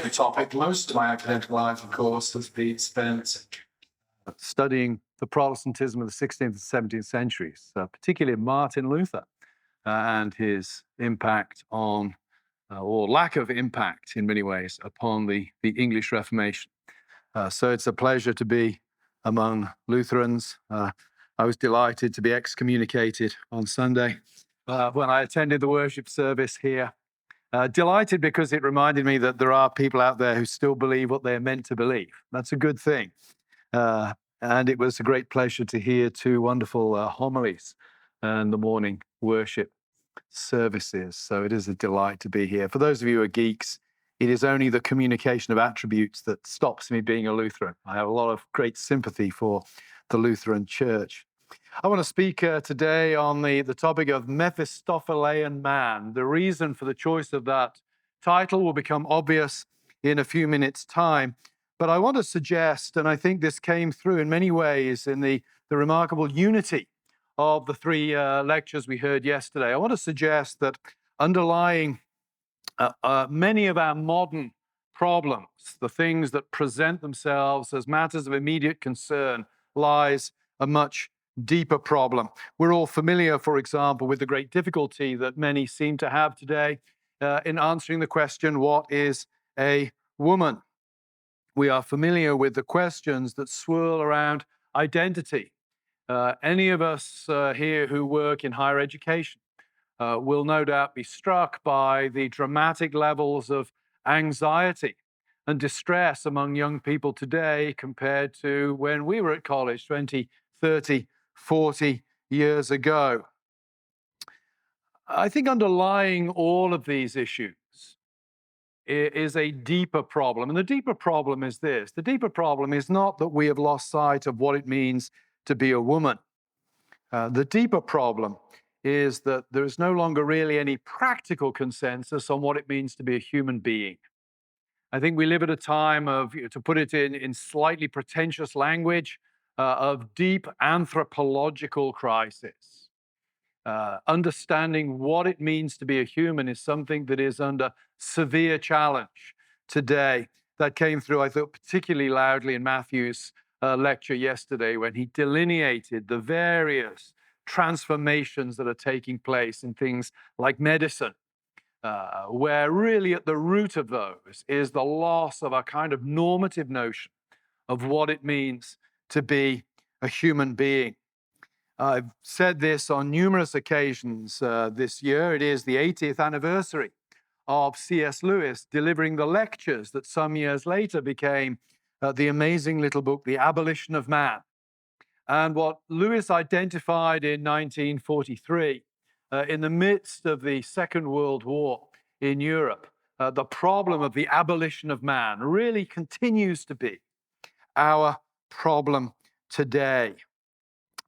the topic. Most of my academic life, of course, has been spent studying the Protestantism of the 16th and 17th centuries, particularly Martin Luther and his impact on, or lack of impact in many ways, upon the English Reformation. So it's a pleasure to be among Lutherans. I was delighted to be excommunicated on Sunday when I attended the worship service here. Delighted because it reminded me that there are people out there who still believe what they're meant to believe. That's a good thing. And it was a great pleasure to hear two wonderful homilies and the morning worship services. So it is a delight to be here. For those of you who are geeks, it is only the communication of attributes that stops me being a Lutheran. I have a lot of great sympathy for the Lutheran Church. I want to speak today on the topic of Mephistophelian man. The reason for the choice of that title will become obvious in a few minutes' time. But I want to suggest, and I think this came through in many ways in the remarkable unity of the three lectures we heard yesterday, I want to suggest that underlying many of our modern problems, the things that present themselves as matters of immediate concern, lies a much deeper problem. We're all familiar, for example, with the great difficulty that many seem to have today in answering the question, what is a woman? We are familiar with the questions that swirl around identity. Any of us here who work in higher education will no doubt be struck by the dramatic levels of anxiety and distress among young people today compared to when we were at college 20, 30, 40 years ago. I think underlying all of these issues is a deeper problem. And the deeper problem is this. The deeper problem is not that we have lost sight of what it means to be a woman. The deeper problem is that there is no longer really any practical consensus on what it means to be a human being. I think we live at a time of, to put it in slightly pretentious language, of deep anthropological crisis. Understanding what it means to be a human is something that is under severe challenge today. That came through, I thought, particularly loudly in Matthew's lecture yesterday when he delineated the various transformations that are taking place in things like medicine, where really at the root of those is the loss of a kind of normative notion of what it means to be a human being. I've said this on numerous occasions this year. It is the 80th anniversary of C.S. Lewis delivering the lectures that some years later became the amazing little book, The Abolition of Man. And what Lewis identified in 1943, in the midst of the Second World War in Europe, the problem of the abolition of man really continues to be our problem today.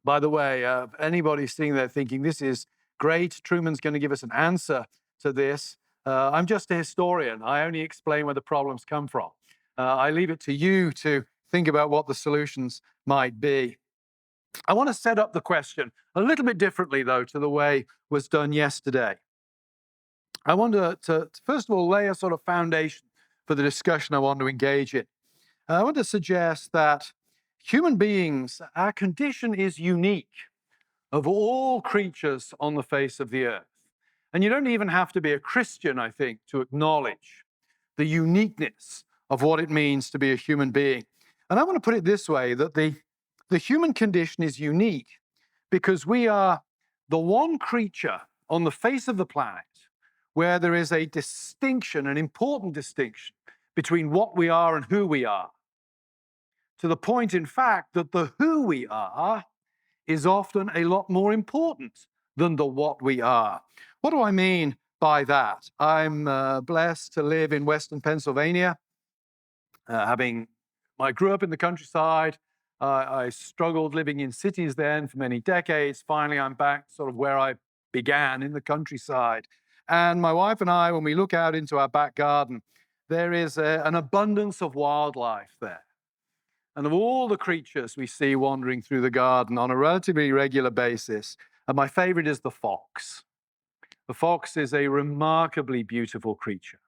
By the way, anybody sitting there thinking, this is great, Trueman's going to give us an answer to this. I'm just a historian. I only explain where the problems come from. I leave it to you to think about what the solutions might be. I want to set up the question a little bit differently, though, to the way it was done yesterday. I want to first of all, lay a sort of foundation for the discussion I want to engage in. I want to suggest that human beings, our condition is unique of all creatures on the face of the earth. And you don't even have to be a Christian, I think, to acknowledge the uniqueness of what it means to be a human being. And I want to put it this way, that the human condition is unique because we are the one creature on the face of the planet where there is a distinction, an important distinction, between what we are and who we are. To the point, in fact, that the who we are is often a lot more important than the what we are. What do I mean by that? I'm blessed to live in Western Pennsylvania. I grew up in the countryside. I struggled living in cities then for many decades. Finally, I'm back sort of where I began, in the countryside. And my wife and I, when we look out into our back garden, there is an abundance of wildlife there. And of all the creatures we see wandering through the garden on a relatively regular basis, and my favorite is the fox. The fox is a remarkably beautiful creature.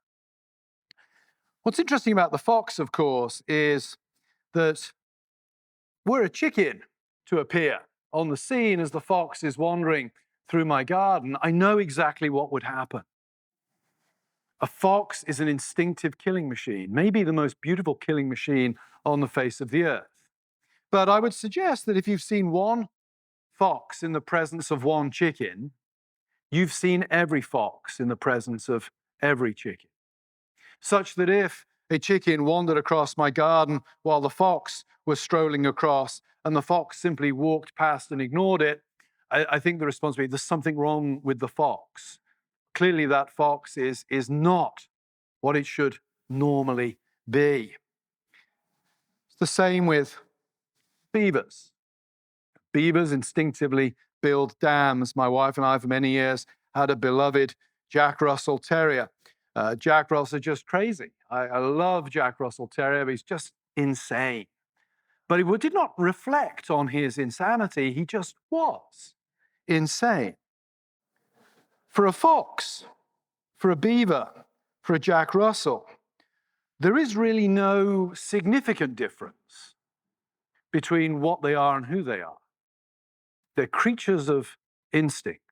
What's interesting about the fox, of course, is that were a chicken to appear on the scene as the fox is wandering through my garden, I know exactly what would happen. A fox is an instinctive killing machine, maybe the most beautiful killing machine on the face of the earth. But I would suggest that if you've seen one fox in the presence of one chicken, you've seen every fox in the presence of every chicken. Such that if a chicken wandered across my garden while the fox was strolling across and the fox simply walked past and ignored it, I think the response would be, there's something wrong with the fox. Clearly that fox is not what it should normally be. It's the same with beavers. Beavers instinctively build dams. My wife and I, for many years, had a beloved Jack Russell Terrier. Jack Russell is just crazy. I love Jack Russell Terrier, but he's just insane. But he did not reflect on his insanity. He just was insane. For a fox, for a beaver, for a Jack Russell, there is really no significant difference between what they are and who they are. They're creatures of instinct.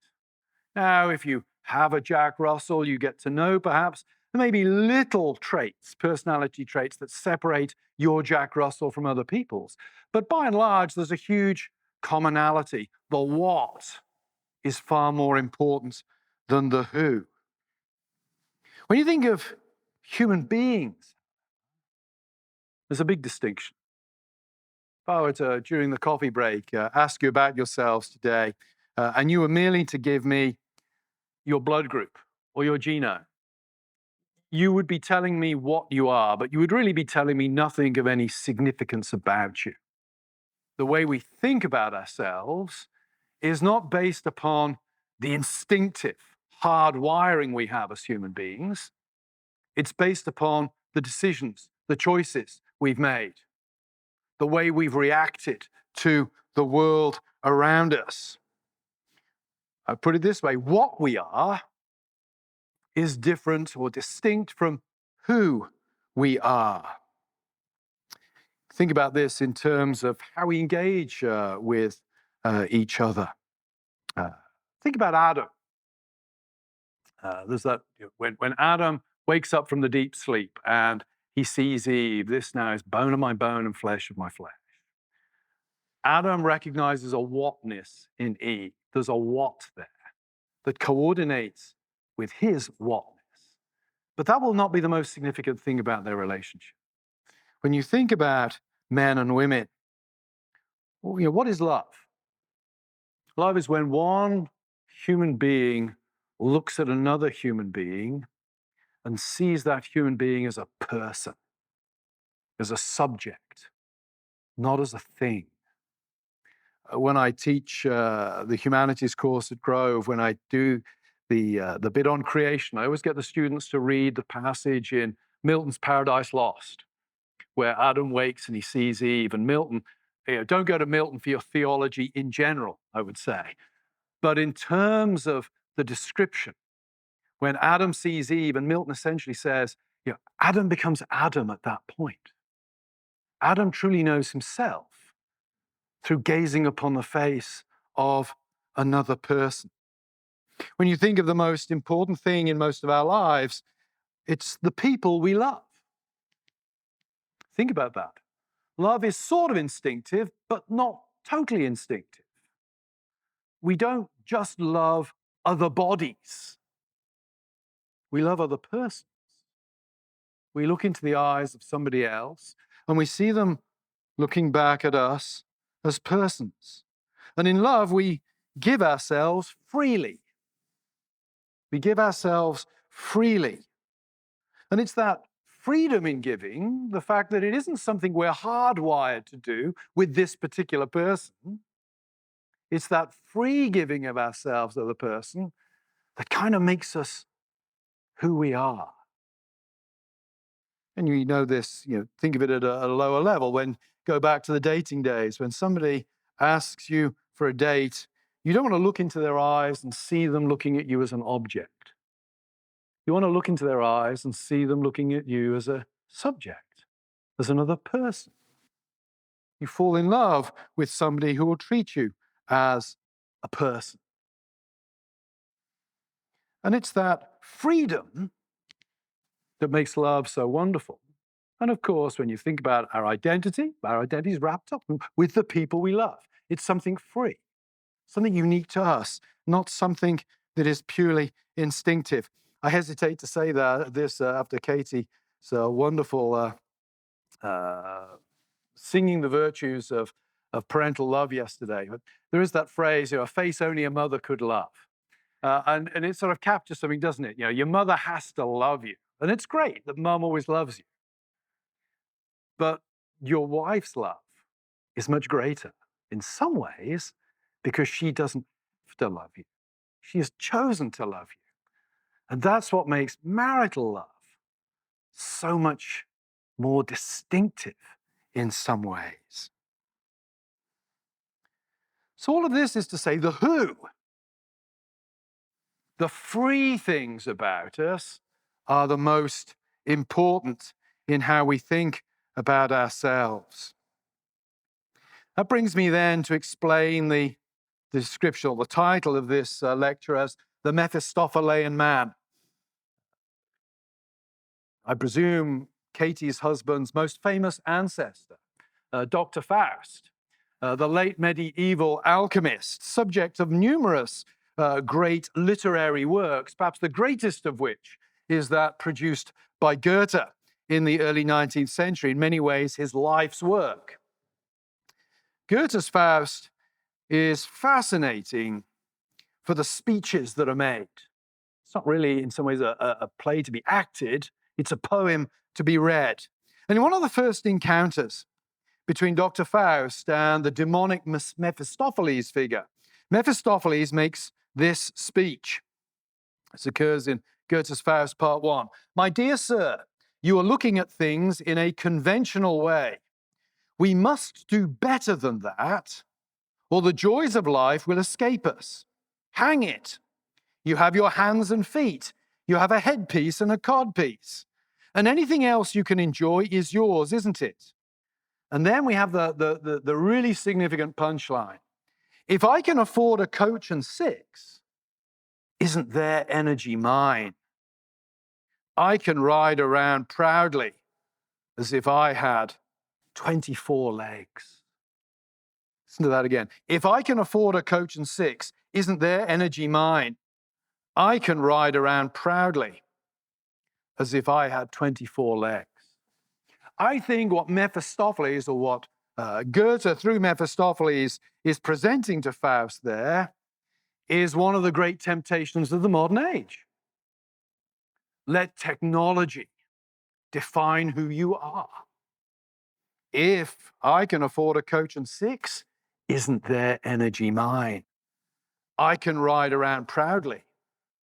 Now, if you have a Jack Russell, you get to know perhaps there may be little traits, personality traits that separate your Jack Russell from other people's. But by and large, there's a huge commonality. The what is far more important than the who. When you think of human beings, there's a big distinction. If I were to, during the coffee break, ask you about yourselves today, and you were merely to give me your blood group or your genome, you would be telling me what you are, but you would really be telling me nothing of any significance about you. The way we think about ourselves is not based upon the instinctive hard wiring we have as human beings. It's based upon the decisions, the choices we've made, the way we've reacted to the world around us. I put it this way, what we are is different or distinct from who we are. Think about this in terms of how we engage with each other. Think about Adam. There's that, when Adam wakes up from the deep sleep and he sees Eve, this now is bone of my bone and flesh of my flesh. Adam recognizes a whatness in Eve. There's a what there that coordinates with his whatness. But that will not be the most significant thing about their relationship. When you think about men and women, well, what is love? Love is when one human being looks at another human being and sees that human being as a person, as a subject, not as a thing. When I teach the humanities course at Grove, when I do the bit on creation, I always get the students to read the passage in Milton's Paradise Lost, where Adam wakes and he sees Eve. And Milton, don't go to Milton for your theology in general, I would say. But in terms of the description, when Adam sees Eve, and Milton essentially says, Adam becomes Adam at that point. Adam truly knows himself through gazing upon the face of another person. When you think of the most important thing in most of our lives, it's the people we love. Think about that. Love is sort of instinctive, but not totally instinctive. We don't just love other bodies. We love other persons. We look into the eyes of somebody else and we see them looking back at us as persons. And in love, we give ourselves freely. We give ourselves freely. And it's that freedom in giving, the fact that it isn't something we're hardwired to do with this particular person. It's that free giving of ourselves to the person that kind of makes us who we are. And you know this, think of it at a lower level. When go back to the dating days, when somebody asks you for a date, you don't want to look into their eyes and see them looking at you as an object. You want to look into their eyes and see them looking at you as a subject, as another person. You fall in love with somebody who will treat you as a person. And it's that freedom that makes love so wonderful. And of course, when you think about our identity is wrapped up with the people we love. It's something free, something unique to us, not something that is purely instinctive. I hesitate to say this after Katie's wonderful singing the virtues of parental love yesterday. But there is that phrase, a face only a mother could love. And it sort of captures something, doesn't it? Your mother has to love you. And it's great that mum always loves you. But your wife's love is much greater in some ways because she doesn't have to love you. She has chosen to love you. And that's what makes marital love so much more distinctive in some ways. So all of this is to say the who, the free things about us, are the most important in how we think about ourselves. That brings me then to explain the description or the title of this lecture as the Mephistophelian man. I presume Katie's husband's most famous ancestor, Dr. Faust, the late medieval alchemist, subject of numerous great literary works, perhaps the greatest of which is that produced by Goethe in the early 19th century, in many ways his life's work. Goethe's Faust is fascinating for the speeches that are made. It's not really, in some ways, a play to be acted. It's a poem to be read. And in one of the first encounters between Dr. Faust and the demonic Mephistopheles figure, Mephistopheles makes this speech. This occurs in Goethe's Faust, Part 1. My dear sir, you are looking at things in a conventional way. We must do better than that, or the joys of life will escape us. Hang it. You have your hands and feet. You have a headpiece and a codpiece. And anything else you can enjoy is yours, isn't it? And then we have the really significant punchline. If I can afford a coach and six, isn't their energy mine? I can ride around proudly as if I had 24 legs. Listen to that again. If I can afford a coach and six, isn't their energy mine? I can ride around proudly as if I had 24 legs. I think what Mephistopheles, or what Goethe through Mephistopheles is presenting to Faust there, is one of the great temptations of the modern age. Let technology define who you are. If I can afford a coach and six, isn't their energy mine? I can ride around proudly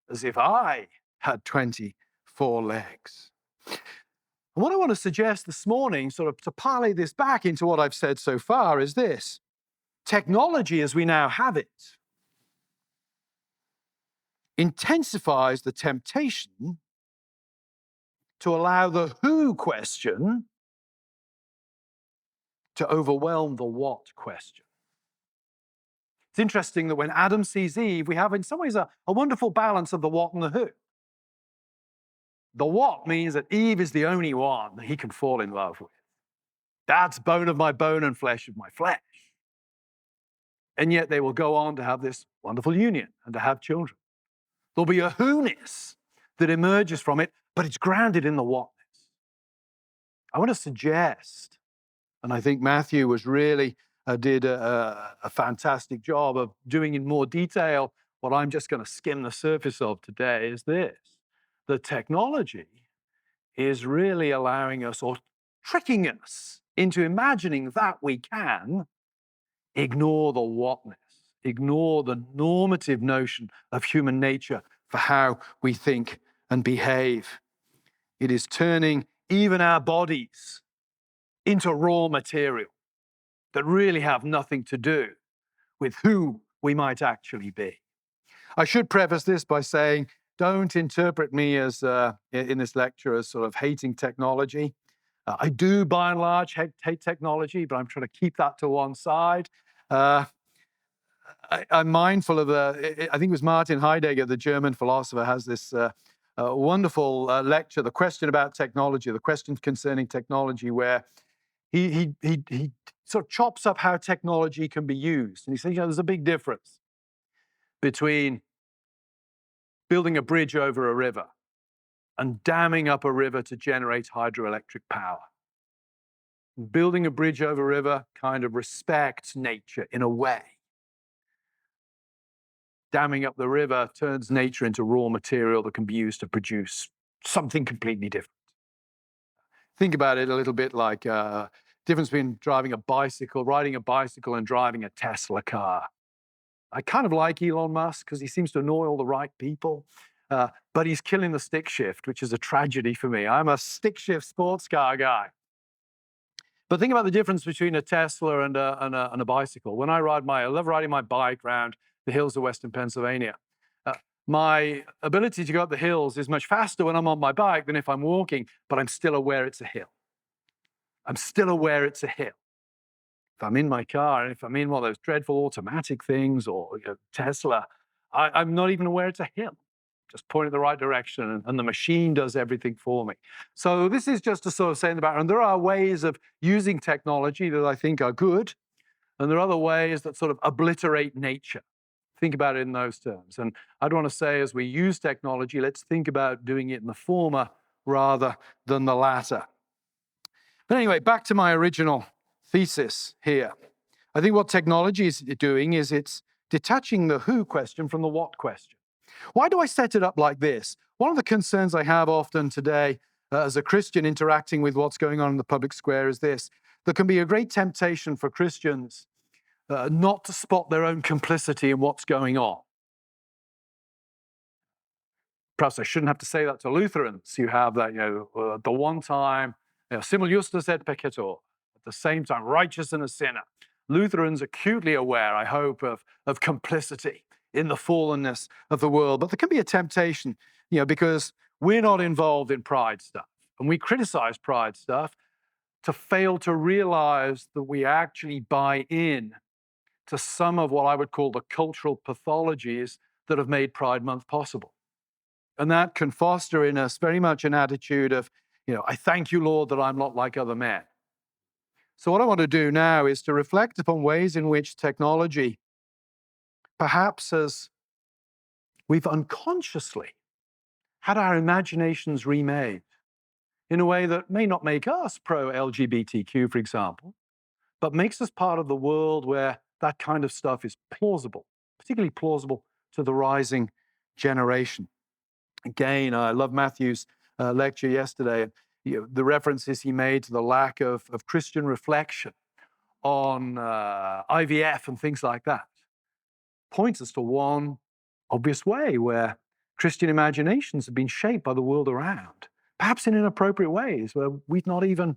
as if I had 24 legs. And what I want to suggest this morning, sort of to parlay this back into what I've said so far, is this. Technology, as we now have it, intensifies the temptation to allow the who question to overwhelm the what question. It's interesting that when Adam sees Eve, we have in some ways a wonderful balance of the what and the who. The what means that Eve is the only one that he can fall in love with. That's bone of my bone and flesh of my flesh. And yet they will go on to have this wonderful union and to have children. There'll be a who-ness that emerges from it, but it's grounded in the whatness. I want to suggest, and I think Matthew did a fantastic job of doing in more detail what I'm just going to skim the surface of today, is this. The technology is really allowing us or tricking us into imagining that we can ignore the whatness, ignore the normative notion of human nature for how we think and behave. It is turning even our bodies into raw material that really have nothing to do with who we might actually be. I should preface this by saying, don't interpret me as in this lecture as sort of hating technology. I do, by and large, hate technology, but I'm trying to keep that to one side. I'm mindful of I think it was Martin Heidegger, the German philosopher, has this wonderful lecture, The Question About Technology, the questions concerning technology, where he sort of chops up how technology can be used. And he says, there's a big difference between building a bridge over a river and damming up a river to generate hydroelectric power. Building a bridge over a river kind of respects nature in a way. Damming up the river turns nature into raw material that can be used to produce something completely different. Think about it a little bit like difference between riding a bicycle and driving a Tesla car. I kind of like Elon Musk because he seems to annoy all the right people, but he's killing the stick shift, which is a tragedy for me. I'm a stick shift sports car guy. But think about the difference between a Tesla and a bicycle. When I love riding my bike around the hills of Western Pennsylvania. My ability to go up the hills is much faster when I'm on my bike than if I'm walking, but I'm still aware it's a hill. I'm still aware it's a hill. If I'm in my car, and if I'm in one of those dreadful automatic things or Tesla, I'm not even aware it's a hill. Just point in the right direction, and the machine does everything for me. So this is just to sort of say in the background, there are ways of using technology that I think are good, and there are other ways that sort of obliterate nature. Think about it in those terms. And I'd want to say, as we use technology, let's think about doing it in the former rather than the latter. But anyway, back to my original thesis here. I think what technology is doing is it's detaching the who question from the what question. Why do I set it up like this? One of the concerns I have often today as a Christian interacting with what's going on in the public square is this. There can be a great temptation for Christians not to spot their own complicity in what's going on. Perhaps I shouldn't have to say that to Lutherans. You have that, the one time, simul justus et peccator, at the same time, righteous and a sinner. Lutherans acutely aware, I hope, of complicity in the fallenness of the world. But there can be a temptation, because we're not involved in pride stuff, and we criticize pride stuff, to fail to realize that we actually buy in to some of what I would call the cultural pathologies that have made Pride Month possible. And that can foster in us very much an attitude of, I thank you, Lord, that I'm not like other men. So what I want to do now is to reflect upon ways in which technology, perhaps as we've unconsciously had our imaginations remade in a way that may not make us pro-LGBTQ, for example, but makes us part of the world where that kind of stuff is plausible, particularly plausible to the rising generation. Again, I love Matthew's lecture yesterday. The references he made to the lack of Christian reflection on IVF and things like that points us to one obvious way where Christian imaginations have been shaped by the world around, perhaps in inappropriate ways where we've not even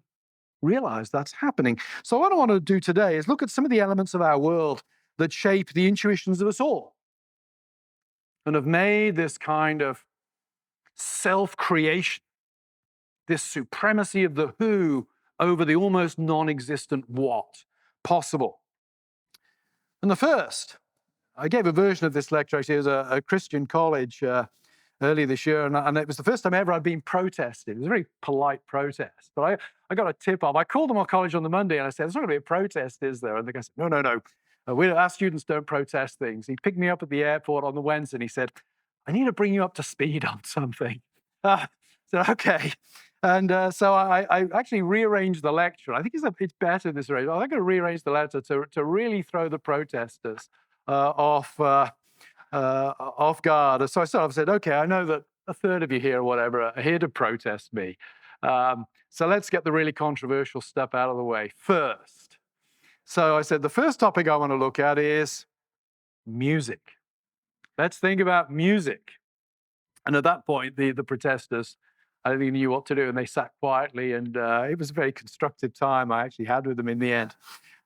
realize that's happening. So what I want to do today is look at some of the elements of our world that shape the intuitions of us all and have made this kind of self-creation, this supremacy of the who over the almost non-existent what possible. And the first, I gave a version of this lecture, actually, as a Christian college earlier this year, and it was the first time ever I'd been protested. It was a very polite protest, but I got a tip off. I called them our college on the Monday, and I said, there's not going to be a protest, is there? And the guy said, no. Our students don't protest things. He picked me up at the airport on the Wednesday, and he said, I need to bring you up to speed on something. So, okay. And so I actually rearranged the lecture. I think it's better this way. I'm going to rearrange the letter to really throw the protesters off guard. So I sort of said, okay, I know that a third of you here or whatever are here to protest me. So let's get the really controversial stuff out of the way first. So I said, the first topic I want to look at is music. Let's think about music. And at that point, the protesters, I don't think knew what to do, and they sat quietly, and it was a very constructive time I actually had with them in the end.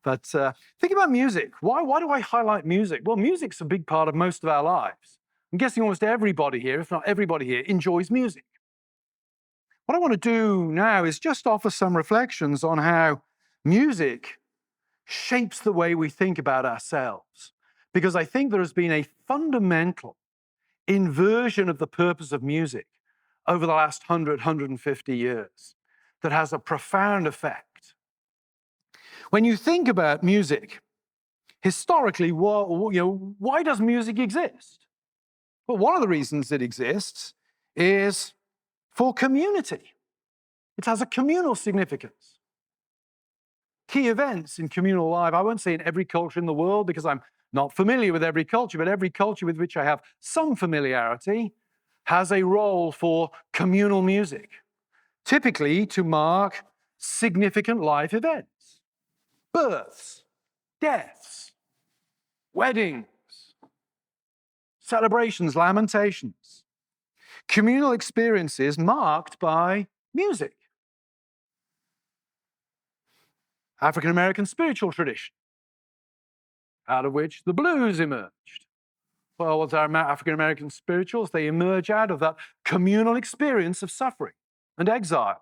But think about music. Why do I highlight music? Well, music's a big part of most of our lives. I'm guessing almost everybody here, if not everybody here, enjoys music. What I want to do now is just offer some reflections on how music shapes the way we think about ourselves. Because I think there has been a fundamental inversion of the purpose of music over the last 150 years that has a profound effect. When you think about music, historically, why does music exist? Well, one of the reasons it exists is for community. It has a communal significance. Key events in communal life, I won't say in every culture in the world because I'm not familiar with every culture, but every culture with which I have some familiarity has a role for communal music, typically to mark significant life events, births, deaths, weddings, celebrations, lamentations, communal experiences marked by music. African American spiritual tradition, out of which the blues emerged. Well, what's our African American spirituals? They emerge out of that communal experience of suffering and exile.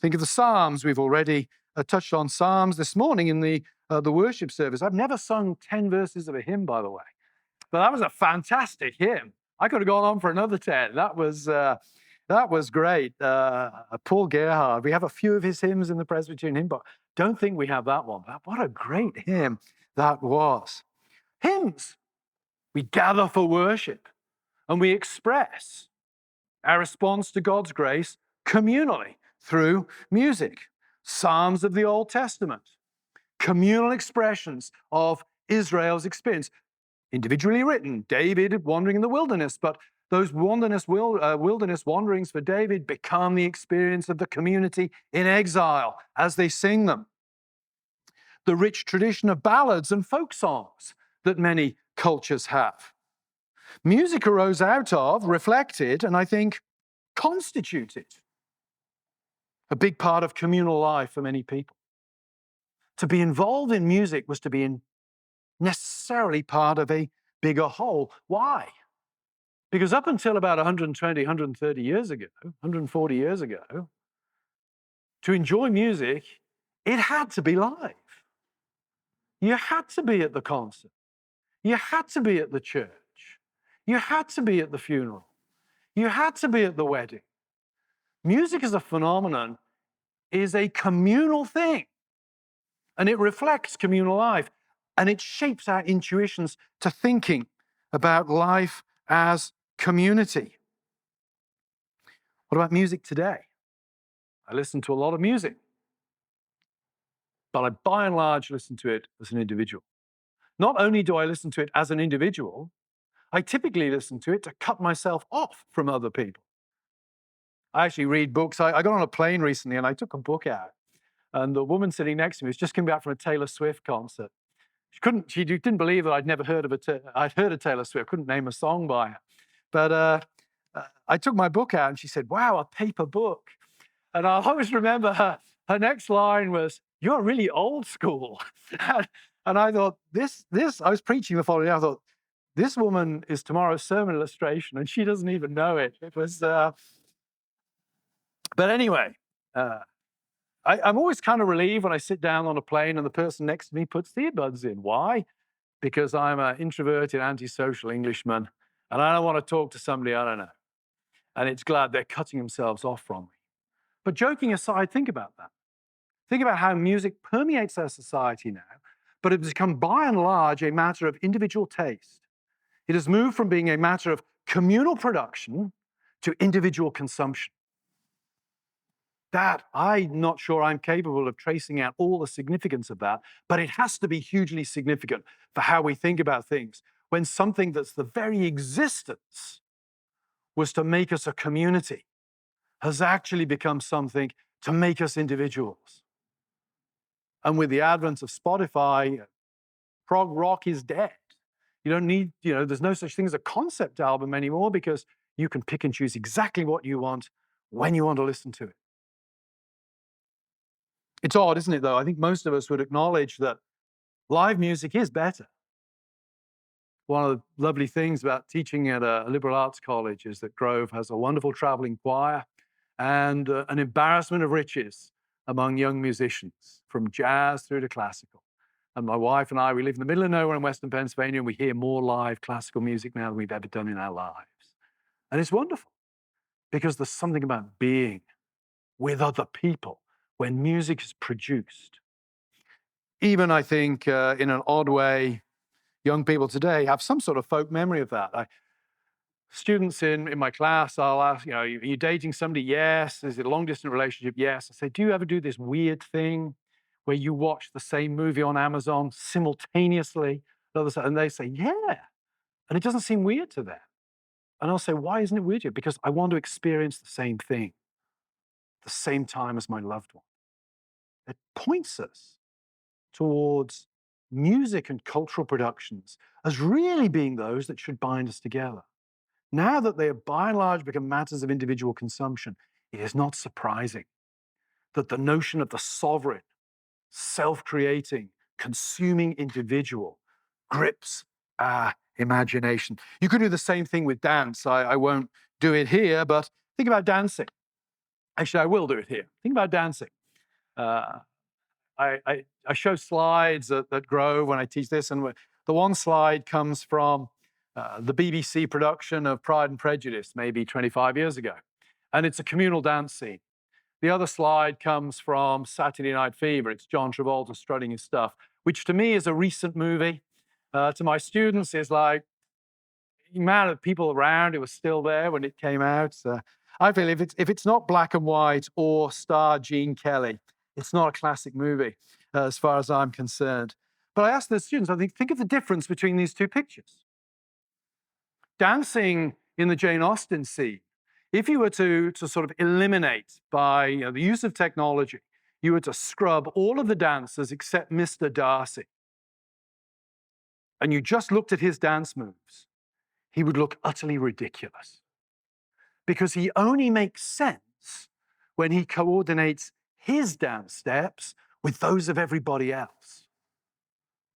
Think of the Psalms. We've already touched on Psalms this morning in the worship service. I've never sung 10 verses of a hymn, by the way, but that was a fantastic hymn. I could have gone on for another 10. That was great. Paul Gerhardt, we have a few of his hymns in the Presbyterian hymn book. Don't think we have that one. But what a great hymn that was. Hymns. We gather for worship and we express our response to God's grace communally through music. Psalms of the Old Testament, communal expressions of Israel's experience, individually written. David wandering in the wilderness, but those wilderness wanderings for David become the experience of the community in exile as they sing them. The rich tradition of ballads and folk songs that many cultures have. Music arose out of, reflected, and I think constituted a big part of communal life for many people. To be involved in music was to be necessarily part of a bigger whole. Why? Because up until about 120, 130 years ago, 140 years ago, to enjoy music, it had to be live. You had to be at the concert. You had to be at the church. You had to be at the funeral. You had to be at the wedding. Music as a phenomenon is a communal thing, and it reflects communal life, and it shapes our intuitions to thinking about life as community. What about music today? I listen to a lot of music, but I by and large listen to it as an individual. Not only do I listen to it as an individual, I typically listen to it to cut myself off from other people. I actually read books. I got on a plane recently and I took a book out, and the woman sitting next to me was just coming back from a Taylor Swift concert. She didn't believe that I'd never heard of I'd heard of Taylor Swift, couldn't name a song by her. But I took my book out and she said, "Wow, a paper book." And I'll always remember her next line was, "You're really old school." And I thought, I was preaching the following day, I thought, this woman is tomorrow's sermon illustration and she doesn't even know it. It was, but anyway, I'm always kind of relieved when I sit down on a plane and the person next to me puts the earbuds in. Why? Because I'm an introverted, antisocial Englishman and I don't want to talk to somebody I don't know. And it's glad they're cutting themselves off from me. But joking aside, think about that. Think about how music permeates our society now, but it has become by and large a matter of individual taste. It has moved from being a matter of communal production to individual consumption. That, I'm not sure I'm capable of tracing out all the significance of that, but it has to be hugely significant for how we think about things when something that's the very existence was to make us a community has actually become something to make us individuals. And with the advent of Spotify, prog rock is dead. You don't need, there's no such thing as a concept album anymore because you can pick and choose exactly what you want when you want to listen to it. It's odd, isn't it, though? I think most of us would acknowledge that live music is better. One of the lovely things about teaching at a liberal arts college is that Grove has a wonderful traveling choir, and an embarrassment of riches among young musicians, from jazz through to classical. And my wife and I, we live in the middle of nowhere in Western Pennsylvania, and we hear more live classical music now than we've ever done in our lives. And it's wonderful, because there's something about being with other people when music is produced. Even, I think, in an odd way, young people today have some sort of folk memory of that. Students in my class, I'll ask, are you dating somebody? Yes. Is it a long-distance relationship? Yes. I say, do you ever do this weird thing where you watch the same movie on Amazon simultaneously? And they say, yeah. And it doesn't seem weird to them. And I'll say, why isn't it weird to you? Because I want to experience the same thing, the same time as my loved one. It points us towards music and cultural productions as really being those that should bind us together. Now that they have by and large become matters of individual consumption, it is not surprising that the notion of the sovereign, self-creating, consuming individual grips our imagination. You could do the same thing with dance. I won't do it here, but think about dancing. Actually, I will do it here. Think about dancing. I show slides that grow when I teach this, and the one slide comes from the BBC production of Pride and Prejudice, maybe 25 years ago, and it's a communal dance scene. The other slide comes from Saturday Night Fever. It's John Travolta strutting his stuff, which to me is a recent movie. To my students is like, the amount of people around who were still there when it came out. I feel if it's not black and white or star Gene Kelly, it's not a classic movie as far as I'm concerned. But I asked the students, think of the difference between these two pictures. Dancing in the Jane Austen scene, if you were to sort of eliminate by the use of technology, you were to scrub all of the dancers except Mr. Darcy, and you just looked at his dance moves, he would look utterly ridiculous, because he only makes sense when he coordinates his dance steps with those of everybody else.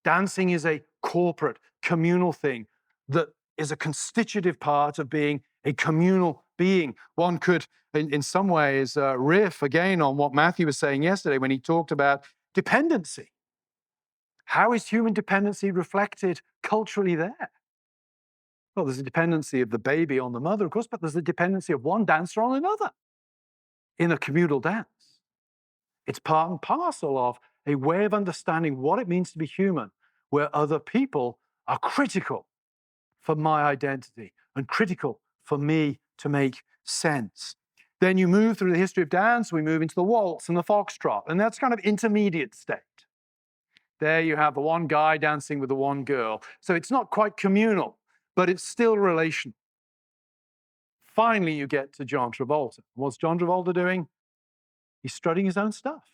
Dancing is a corporate, communal thing that is a constitutive part of being a communal being. One could, in some ways, riff again on what Matthew was saying yesterday when he talked about dependency. How is human dependency reflected culturally there? Well, there's a dependency of the baby on the mother, of course, but there's a dependency of one dancer on another in a communal dance. It's part and parcel of a way of understanding what it means to be human, where other people are critical for my identity and critical for me to make sense. Then you move through the history of dance, we move into the waltz and the foxtrot, and that's kind of intermediate state. There you have the one guy dancing with the one girl. So it's not quite communal, but it's still relational. Finally, you get to John Travolta. What's John Travolta doing? He's strutting his own stuff.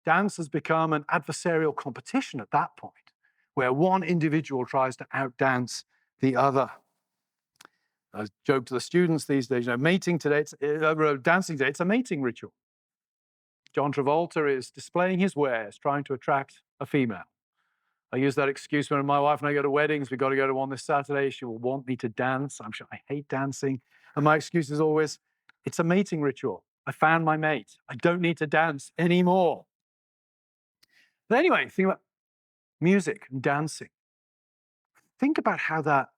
Dance has become an adversarial competition at that point, where one individual tries to outdance the other. I joke to the students these days, mating today, dancing today, it's a mating ritual. John Travolta is displaying his wares, trying to attract a female. I use that excuse when my wife and I go to weddings. We've got to go to one this Saturday. She will want me to dance. I'm sure I hate dancing. And my excuse is always, it's a mating ritual. I found my mate. I don't need to dance anymore. But anyway, think about music and dancing. Think about how that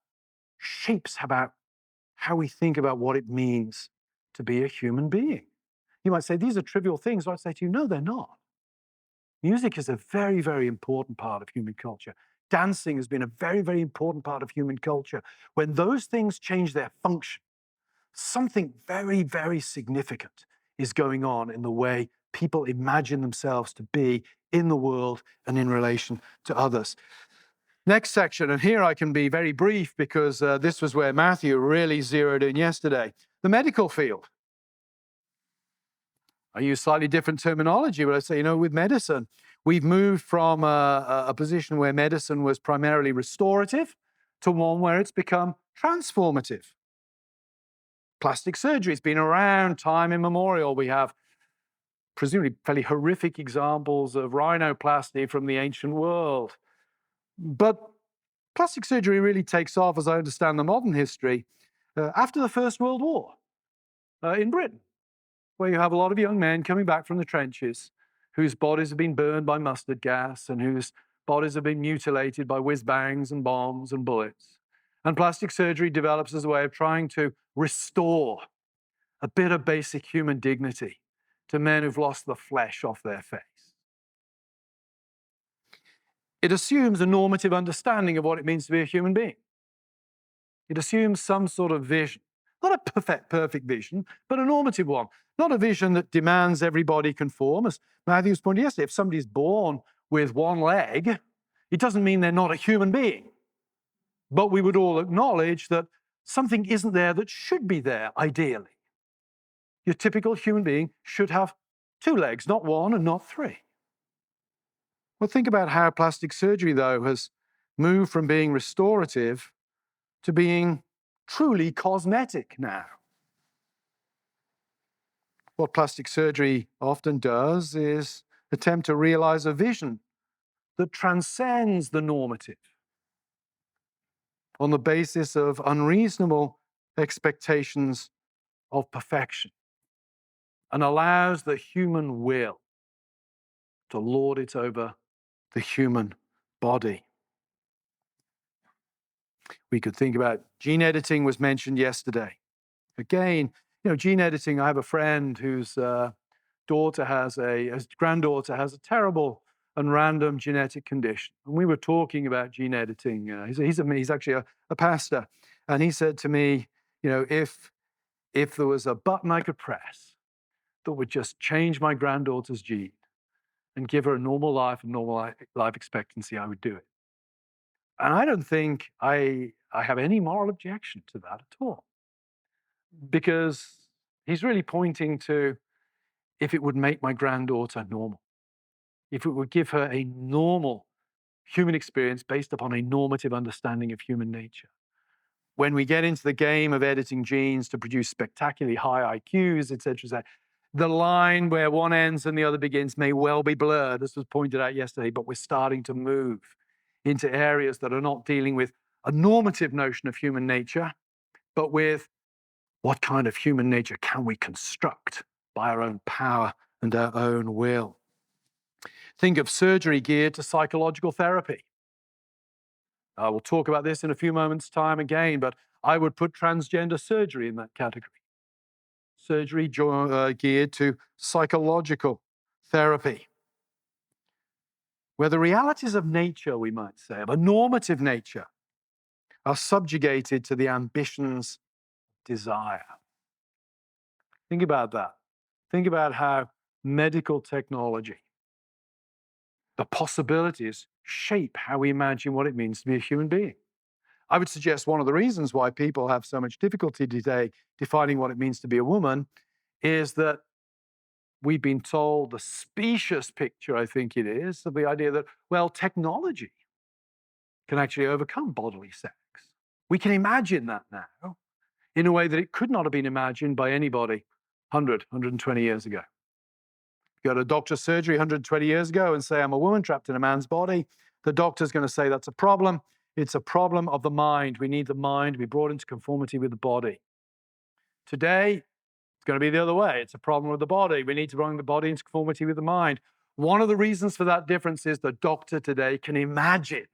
shapes about how we think about what it means to be a human being. You might say, these are trivial things. I'd say to you, no, they're not. Music is a very, very important part of human culture. Dancing has been a very, very important part of human culture. When those things change their function, something very, very significant is going on in the way people imagine themselves to be in the world and in relation to others. Next section, and here I can be very brief because this was where Matthew really zeroed in yesterday. The medical field. I use slightly different terminology, but I say, with medicine, we've moved from a position where medicine was primarily restorative to one where it's become transformative. Plastic surgery has been around time immemorial. We have presumably fairly horrific examples of rhinoplasty from the ancient world. But plastic surgery really takes off, as I understand the modern history, after the First World War in Britain. where you have a lot of young men coming back from the trenches whose bodies have been burned by mustard gas and whose bodies have been mutilated by whiz-bangs and bombs and bullets. And plastic surgery develops as a way of trying to restore a bit of basic human dignity to men who've lost the flesh off their face. It assumes a normative understanding of what it means to be a human being. It assumes some sort of vision, not a perfect vision, but a normative one. Not a vision that demands everybody conform. As Matthew's pointed yesterday, if somebody's born with one leg, it doesn't mean they're not a human being. But we would all acknowledge that something isn't there that should be there, ideally. Your typical human being should have two legs, not one and not three. Well, think about how plastic surgery, though, has moved from being restorative to being truly cosmetic now. What plastic surgery often does is attempt to realize a vision that transcends the normative on the basis of unreasonable expectations of perfection and allows the human will to lord it over the human body. We could think about gene editing was mentioned yesterday. Again, gene editing, I have a friend whose granddaughter has a terrible and random genetic condition. And we were talking about gene editing. He's actually a pastor. And he said to me, if there was a button I could press that would just change my granddaughter's gene and give her a normal life and normal life expectancy, I would do it. And I don't think I have any moral objection to that at all. Because he's really pointing to if it would make my granddaughter normal, if it would give her a normal human experience based upon a normative understanding of human nature. When we get into the game of editing genes to produce spectacularly high IQs, et cetera, the line where one ends and the other begins may well be blurred, as was pointed out yesterday, but we're starting to move into areas that are not dealing with a normative notion of human nature, but with what kind of human nature can we construct by our own power and our own will? Think of surgery geared to psychological therapy. We'll talk about this in a few moments' time again, but I would put transgender surgery in that category. Surgery geared to psychological therapy, where the realities of nature, we might say, of a normative nature, are subjugated to the ambitions of desire. Think about that. Think about how medical technology, the possibilities, shape how we imagine what it means to be a human being. I would suggest one of the reasons why people have so much difficulty today defining what it means to be a woman is that we've been told the specious picture, I think it is, of the idea that, well, technology can actually overcome bodily sex. We can imagine that now in a way that it could not have been imagined by anybody 100, 120 years ago. You go to a doctor's surgery 120 years ago and say, I'm a woman trapped in a man's body. The doctor's going to say that's a problem. It's a problem of the mind. We need the mind to be brought into conformity with the body. Today, it's going to be the other way. It's a problem with the body. We need to bring the body into conformity with the mind. One of the reasons for that difference is the doctor today can imagine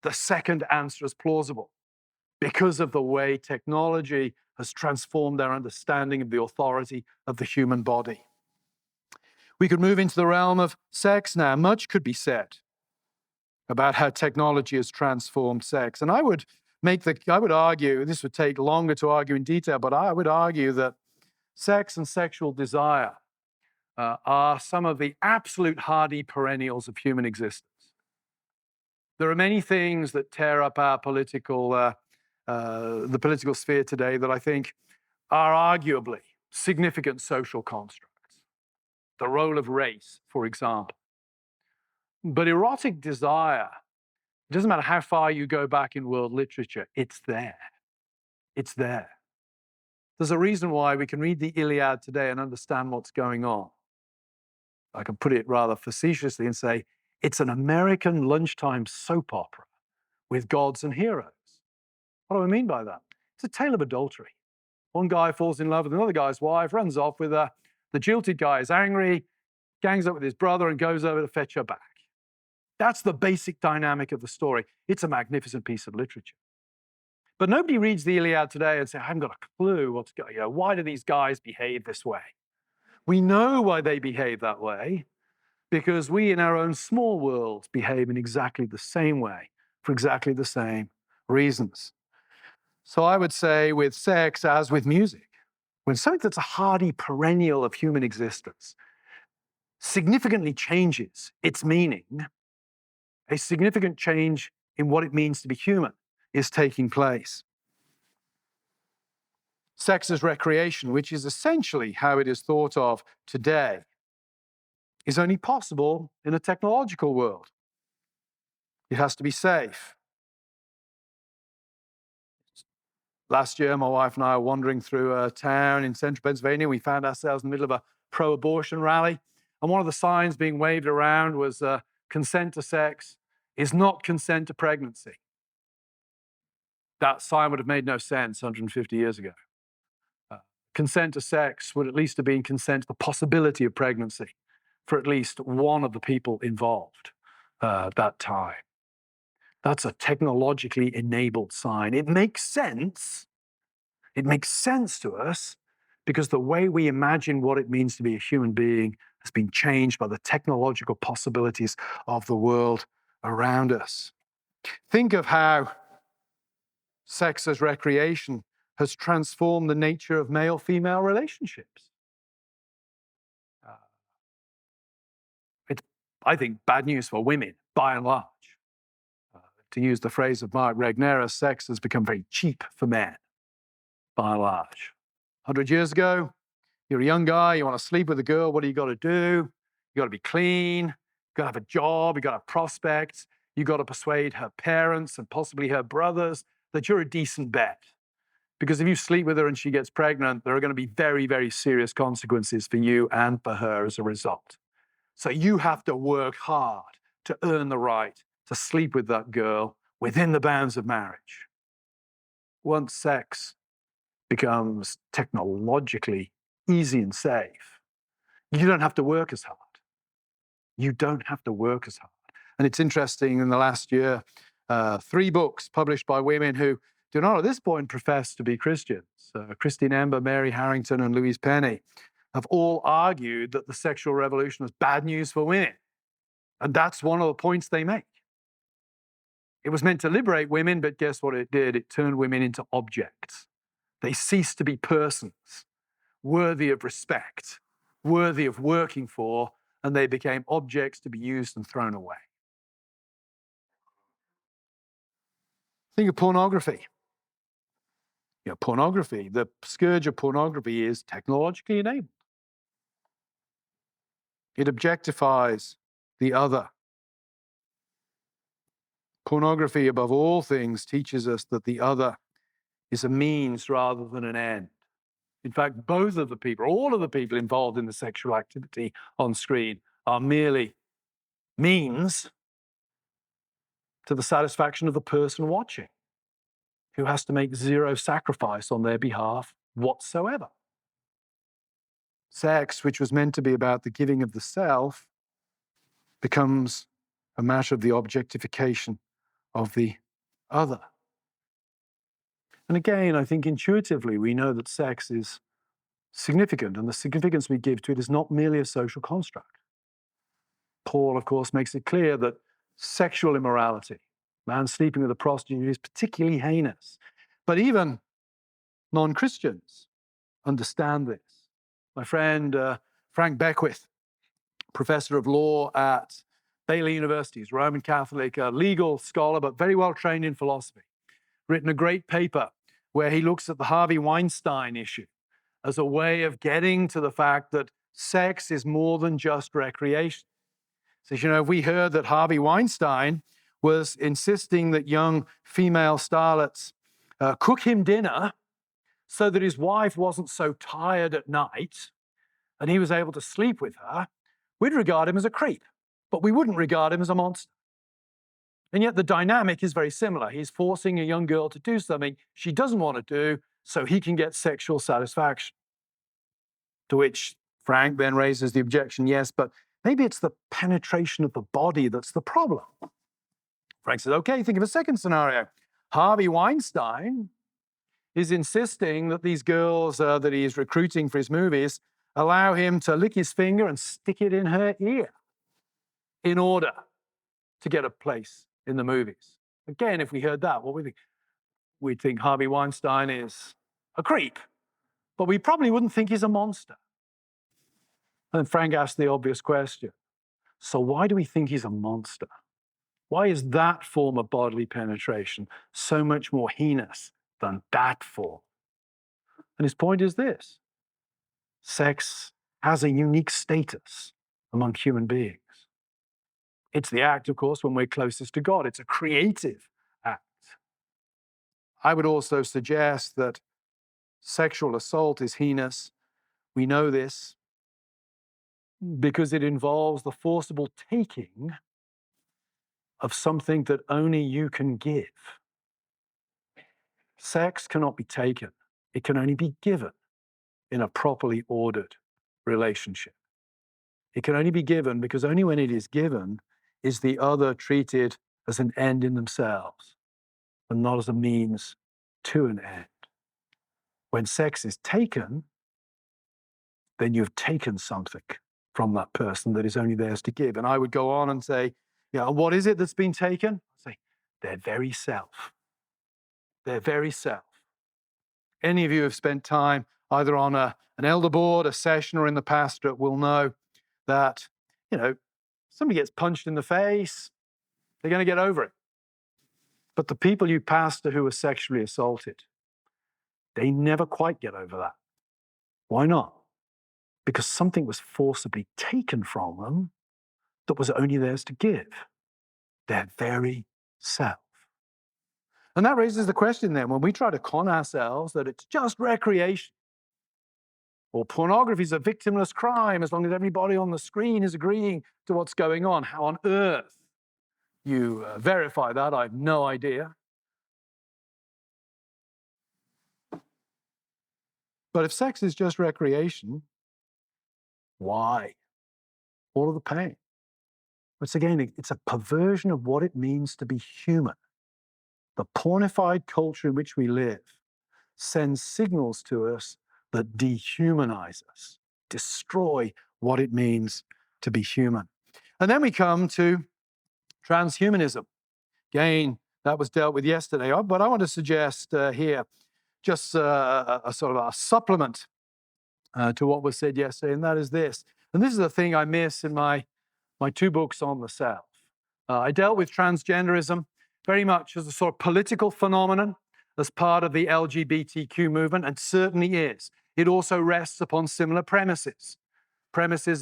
the second answer as plausible because of the way technology has transformed our understanding of the authority of the human body. We could move into the realm of sex now. Much could be said about how technology has transformed sex. And I would argue, this would take longer to argue in detail, but I would argue that sex and sexual desire are some of the absolute hardy perennials of human existence. There are many things that tear up our the political sphere today that I think are arguably significant social constructs. The role of race, for example. But erotic desire, it doesn't matter how far you go back in world literature, it's there. It's there. There's a reason why we can read the Iliad today and understand what's going on. I can put it rather facetiously and say, it's an American lunchtime soap opera with gods and heroes. What do I mean by that? It's a tale of adultery. One guy falls in love with another guy's wife, runs off with her. The jilted guy is angry, gangs up with his brother, and goes over to fetch her back. That's the basic dynamic of the story. It's a magnificent piece of literature. But nobody reads the Iliad today and says, I haven't got a clue what's going on. Why do these guys behave this way? We know why they behave that way, because we in our own small world behave in exactly the same way for exactly the same reasons. So I would say with sex, as with music, when something that's a hardy perennial of human existence significantly changes its meaning, a significant change in what it means to be human is taking place. Sex as recreation, which is essentially how it is thought of today, is only possible in a technological world. It has to be safe. Last year, my wife and I were wandering through a town in central Pennsylvania. We found ourselves in the middle of a pro-abortion rally. And one of the signs being waved around was consent to sex is not consent to pregnancy. That sign would have made no sense 150 years ago. Consent to sex would at least have been consent to the possibility of pregnancy for at least one of the people involved that time. That's a technologically enabled sign. It makes sense. It makes sense to us because the way we imagine what it means to be a human being has been changed by the technological possibilities of the world around us. Think of how sex as recreation has transformed the nature of male-female relationships. It's, I think, bad news for women, by and large. To use the phrase of Mark Regnerus, sex has become very cheap for men, by and large. 100 years ago, you're a young guy, you want to sleep with a girl, what do you got to do? You got to be clean, you got to have a job, you got to have prospects, you got to persuade her parents and possibly her brothers that you're a decent bet. Because if you sleep with her and she gets pregnant, there are going to be very, very serious consequences for you and for her as a result. So you have to work hard to earn the right to sleep with that girl within the bounds of marriage. Once sex becomes technologically easy and safe, you don't have to work as hard. You don't have to work as hard. And it's interesting, in the last year, 3 books published by women who do not at this point profess to be Christians, Christine Ember, Mary Harrington, and Louise Penny, have all argued that the sexual revolution is bad news for women. And that's one of the points they make. It was meant to liberate women, but guess what it did? It turned women into objects. They ceased to be persons, worthy of respect, worthy of working for, and they became objects to be used and thrown away. Think of pornography. Pornography, the scourge of pornography is technologically enabled. It objectifies the other. Pornography, above all things, teaches us that the other is a means rather than an end. In fact, both of the people, all of the people involved in the sexual activity on screen are merely means to the satisfaction of the person watching, who has to make zero sacrifice on their behalf whatsoever. Sex, which was meant to be about the giving of the self, becomes a matter of the objectification of the other. And again, I think intuitively we know that sex is significant, and the significance we give to it is not merely a social construct. Paul, of course, makes it clear that sexual immorality, man sleeping with a prostitute, is particularly heinous. But even non-Christians understand this. My friend Frank Beckwith, professor of law at Baylor University, is Roman Catholic, a legal scholar, but very well trained in philosophy, written a great paper where he looks at the Harvey Weinstein issue as a way of getting to the fact that sex is more than just recreation. So, if we heard that Harvey Weinstein was insisting that young female starlets cook him dinner so that his wife wasn't so tired at night and he was able to sleep with her, we'd regard him as a creep, but we wouldn't regard him as a monster. And yet the dynamic is very similar. He's forcing a young girl to do something she doesn't want to do so he can get sexual satisfaction. To which Frank then raises the objection, yes, but maybe it's the penetration of the body that's the problem. Frank says, okay, think of a second scenario. Harvey Weinstein is insisting that these girls that he is recruiting for his movies allow him to lick his finger and stick it in her ear in order to get a place in the movies. Again, if we heard that, what would we think? We'd think Harvey Weinstein is a creep, but we probably wouldn't think he's a monster. And Frank asked the obvious question. So why do we think he's a monster? Why is that form of bodily penetration so much more heinous than that form? And his point is this: sex has a unique status among human beings. It's the act, of course, when we're closest to God. It's a creative act. I would also suggest that sexual assault is heinous. We know this because it involves the forcible taking of something that only you can give. Sex cannot be taken. It can only be given in a properly ordered relationship. It can only be given because only when it is given is the other treated as an end in themselves and not as a means to an end. When sex is taken, then you've taken something from that person that is only theirs to give. And I would go on and say, yeah, what is it that's been taken? I'd say, their very self. Their very self. Any of you who have spent time either on an elder board, a session, or in the pastorate will know that, somebody gets punched in the face, they're going to get over it. But the people you pastor who are sexually assaulted, they never quite get over that. Why not? Because something was forcibly taken from them that was only theirs to give. Their very self. And that raises the question then, when we try to con ourselves that it's just recreation, or pornography is a victimless crime as long as everybody on the screen is agreeing to what's going on, how on earth you verify that, I have no idea. But if sex is just recreation, why all of the pain? It's a perversion of what it means to be human. The pornified culture in which we live sends signals to us that dehumanize us, destroy what it means to be human. And then we come to transhumanism. Again, that was dealt with yesterday, but I want to suggest here just a sort of a supplement to what was said yesterday, and that is this. And this is the thing I miss in my two books on the self. I dealt with transgenderism very much as a sort of political phenomenon, as part of the LGBTQ movement, and certainly is. It also rests upon similar premises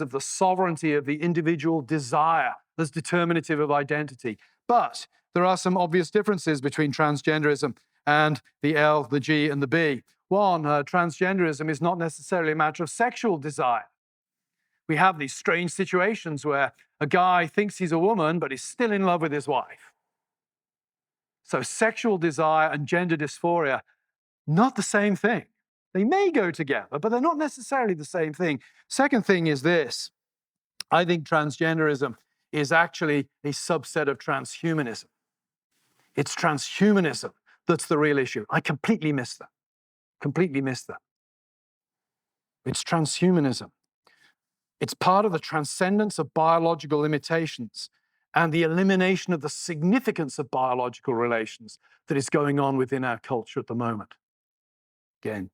of the sovereignty of the individual desire as determinative of identity. But there are some obvious differences between transgenderism and the L, the G, and the B. One, transgenderism is not necessarily a matter of sexual desire. We have these strange situations where a guy thinks he's a woman, but is still in love with his wife. So sexual desire and gender dysphoria, not the same thing. They may go together, but they're not necessarily the same thing. Second thing is this. I think transgenderism is actually a subset of transhumanism. It's transhumanism that's the real issue. I completely missed that. It's transhumanism. It's part of the transcendence of biological limitations and the elimination of the significance of biological relations that is going on within our culture at the moment. Again,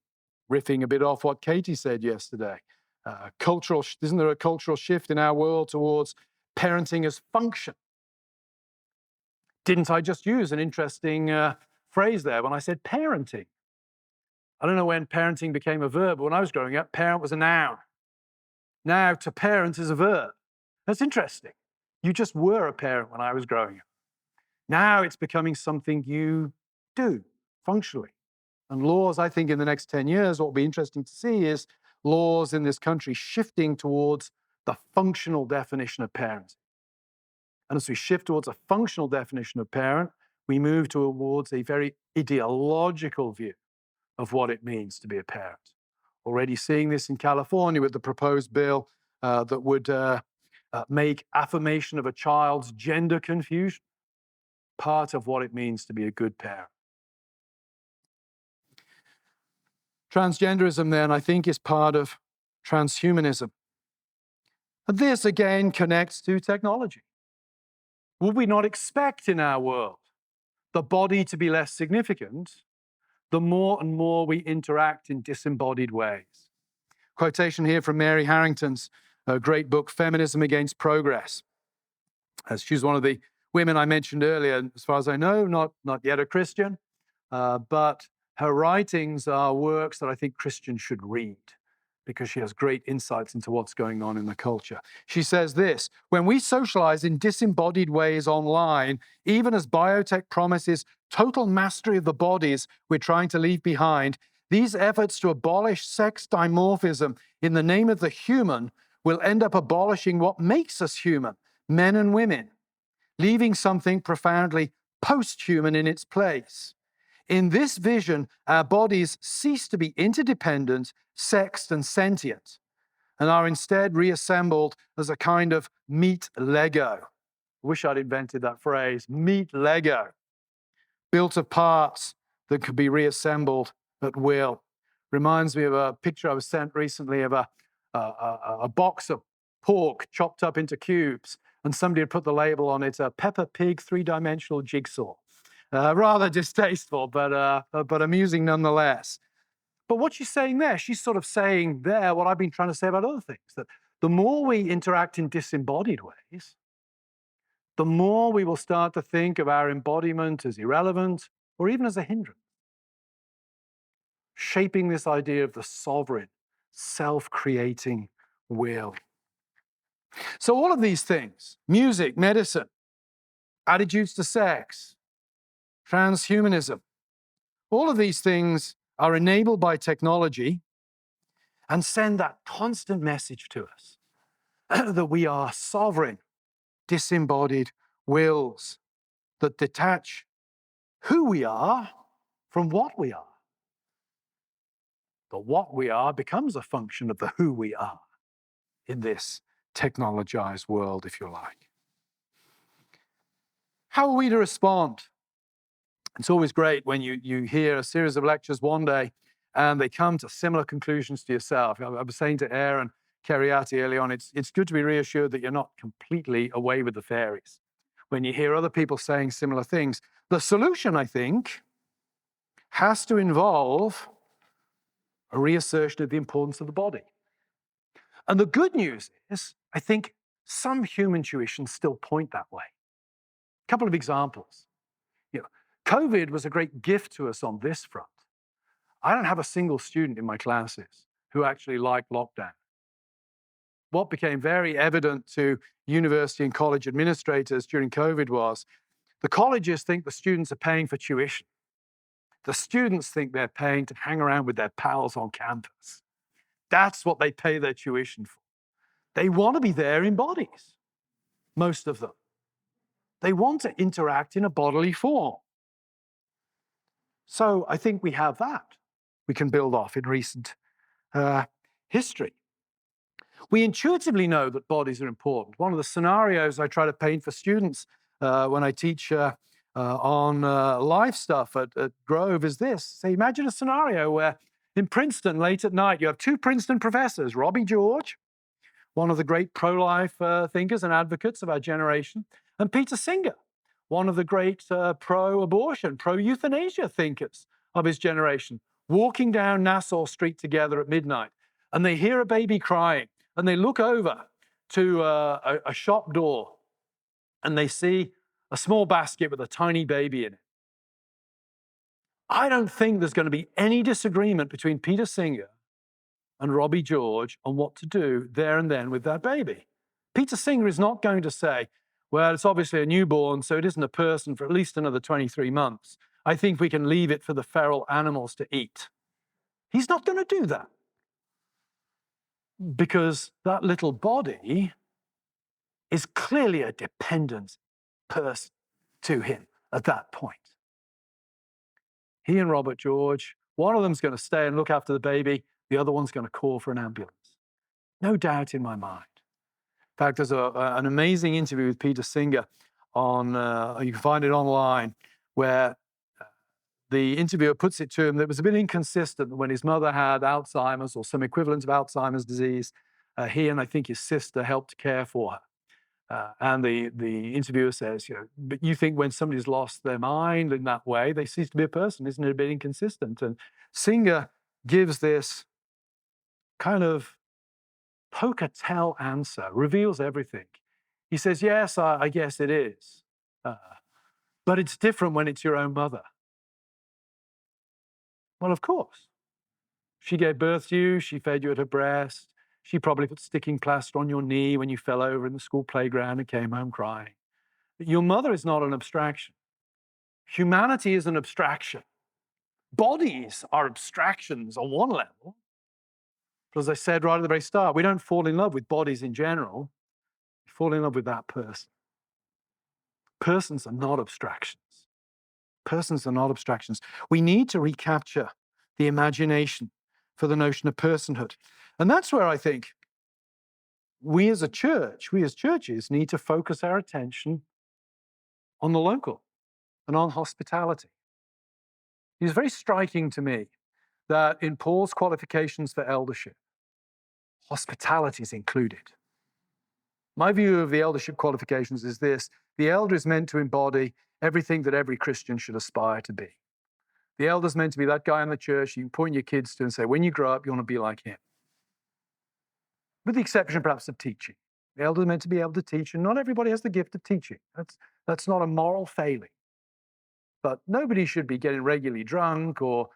riffing a bit off what Katie said yesterday. Isn't there a cultural shift in our world towards parenting as function? Didn't I just use an interesting phrase there when I said parenting? I don't know when parenting became a verb, but when I was growing up, parent was a noun. Now, to parent is a verb. That's interesting. You just were a parent when I was growing up. Now it's becoming something you do functionally. And laws, I think in the next 10 years, what will be interesting to see is laws in this country shifting towards the functional definition of parenting. And as we shift towards a functional definition of parent, we move towards a very ideological view of what it means to be a parent. Already seeing this in California with the proposed bill that would make affirmation of a child's gender confusion part of what it means to be a good parent. Transgenderism, then, I think, is part of transhumanism. And this, again, connects to technology. Would we not expect in our world the body to be less significant the more and more we interact in disembodied ways? Quotation here from Mary Harrington's great book, Feminism Against Progress. She's one of the women I mentioned earlier, as far as I know, not yet a Christian, but her writings are works that I think Christians should read because she has great insights into what's going on in the culture. She says this: when we socialize in disembodied ways online, even as biotech promises total mastery of the bodies we're trying to leave behind, these efforts to abolish sex dimorphism in the name of the human will end up abolishing what makes us human, men and women, leaving something profoundly post-human in its place. In this vision, our bodies cease to be interdependent, sexed, and sentient, and are instead reassembled as a kind of meat Lego. Wish I'd invented that phrase, meat Lego, built of parts that could be reassembled at will. Reminds me of a picture I was sent recently of a box of pork chopped up into cubes, and somebody had put the label on it, a Peppa Pig three-dimensional jigsaw. Rather distasteful, but amusing nonetheless. But what she's saying there, she's sort of saying there what I've been trying to say about other things, that the more we interact in disembodied ways, the more we will start to think of our embodiment as irrelevant or even as a hindrance. Shaping this idea of the sovereign, self-creating will. So all of these things, music, medicine, attitudes to sex, transhumanism, all of these things are enabled by technology and send that constant message to us that we are sovereign, disembodied wills that detach who we are from what we are. The what we are becomes a function of the who we are in this technologized world, if you like. How are we to respond? It's always great when you hear a series of lectures one day and they come to similar conclusions to yourself. I was saying to Aaron Cariati early on, it's good to be reassured that you're not completely away with the fairies when you hear other people saying similar things. The solution, I think, has to involve a reassertion of the importance of the body. And the good news is, I think some human tuitions still point that way. A couple of examples. COVID was a great gift to us on this front. I don't have a single student in my classes who actually liked lockdown. What became very evident to university and college administrators during COVID was the colleges think the students are paying for tuition. The students think they're paying to hang around with their pals on campus. That's what they pay their tuition for. They want to be there in bodies, most of them. They want to interact in a bodily form. So I think we have that we can build off in recent history. We intuitively know that bodies are important. One of the scenarios I try to paint for students when I teach on life stuff at Grove is this. Say, imagine a scenario where in Princeton, late at night, you have two Princeton professors, Robbie George, one of the great pro-life thinkers and advocates of our generation, and Peter Singer, one of the great pro-abortion, pro-euthanasia thinkers of his generation, walking down Nassau Street together at midnight, and they hear a baby crying, and they look over to a shop door, and they see a small basket with a tiny baby in it. I don't think there's going to be any disagreement between Peter Singer and Robbie George on what to do there and then with that baby. Peter Singer is not going to say, well, it's obviously a newborn, so it isn't a person for at least another 23 months. I think we can leave it for the feral animals to eat. He's not going to do that because that little body is clearly a dependent person to him at that point. He and Robert George, one of them's going to stay and look after the baby. The other one's going to call for an ambulance. No doubt in my mind. In fact, there's an amazing interview with Peter Singer on, you can find it online, where the interviewer puts it to him that it was a bit inconsistent when his mother had Alzheimer's or some equivalent of Alzheimer's disease. He and I think his sister helped care for her. And the interviewer says, but you think when somebody's lost their mind in that way, they cease to be a person. Isn't it a bit inconsistent? And Singer gives this kind of poker-tell answer, reveals everything. He says, yes, I guess it is. But it's different when it's your own mother. Well, of course. She gave birth to you. She fed you at her breast. She probably put sticking plaster on your knee when you fell over in the school playground and came home crying. But your mother is not an abstraction. Humanity is an abstraction. Bodies are abstractions on one level. But as I said right at the very start, we don't fall in love with bodies in general. We fall in love with that person. Persons are not abstractions. Persons are not abstractions. We need to recapture the imagination for the notion of personhood. And that's where I think we as a church, we as churches need to focus our attention on the local and on hospitality. It's very striking to me that in Paul's qualifications for eldership, hospitality is included. My view of the eldership qualifications is this: the elder is meant to embody everything that every Christian should aspire to be. The elder is meant to be that guy in the church you can point your kids to and say, when you grow up, you want to be like him. With the exception perhaps of teaching. The elder is meant to be able to teach, and not everybody has the gift of teaching. That's not a moral failing. But nobody should be getting regularly drunk or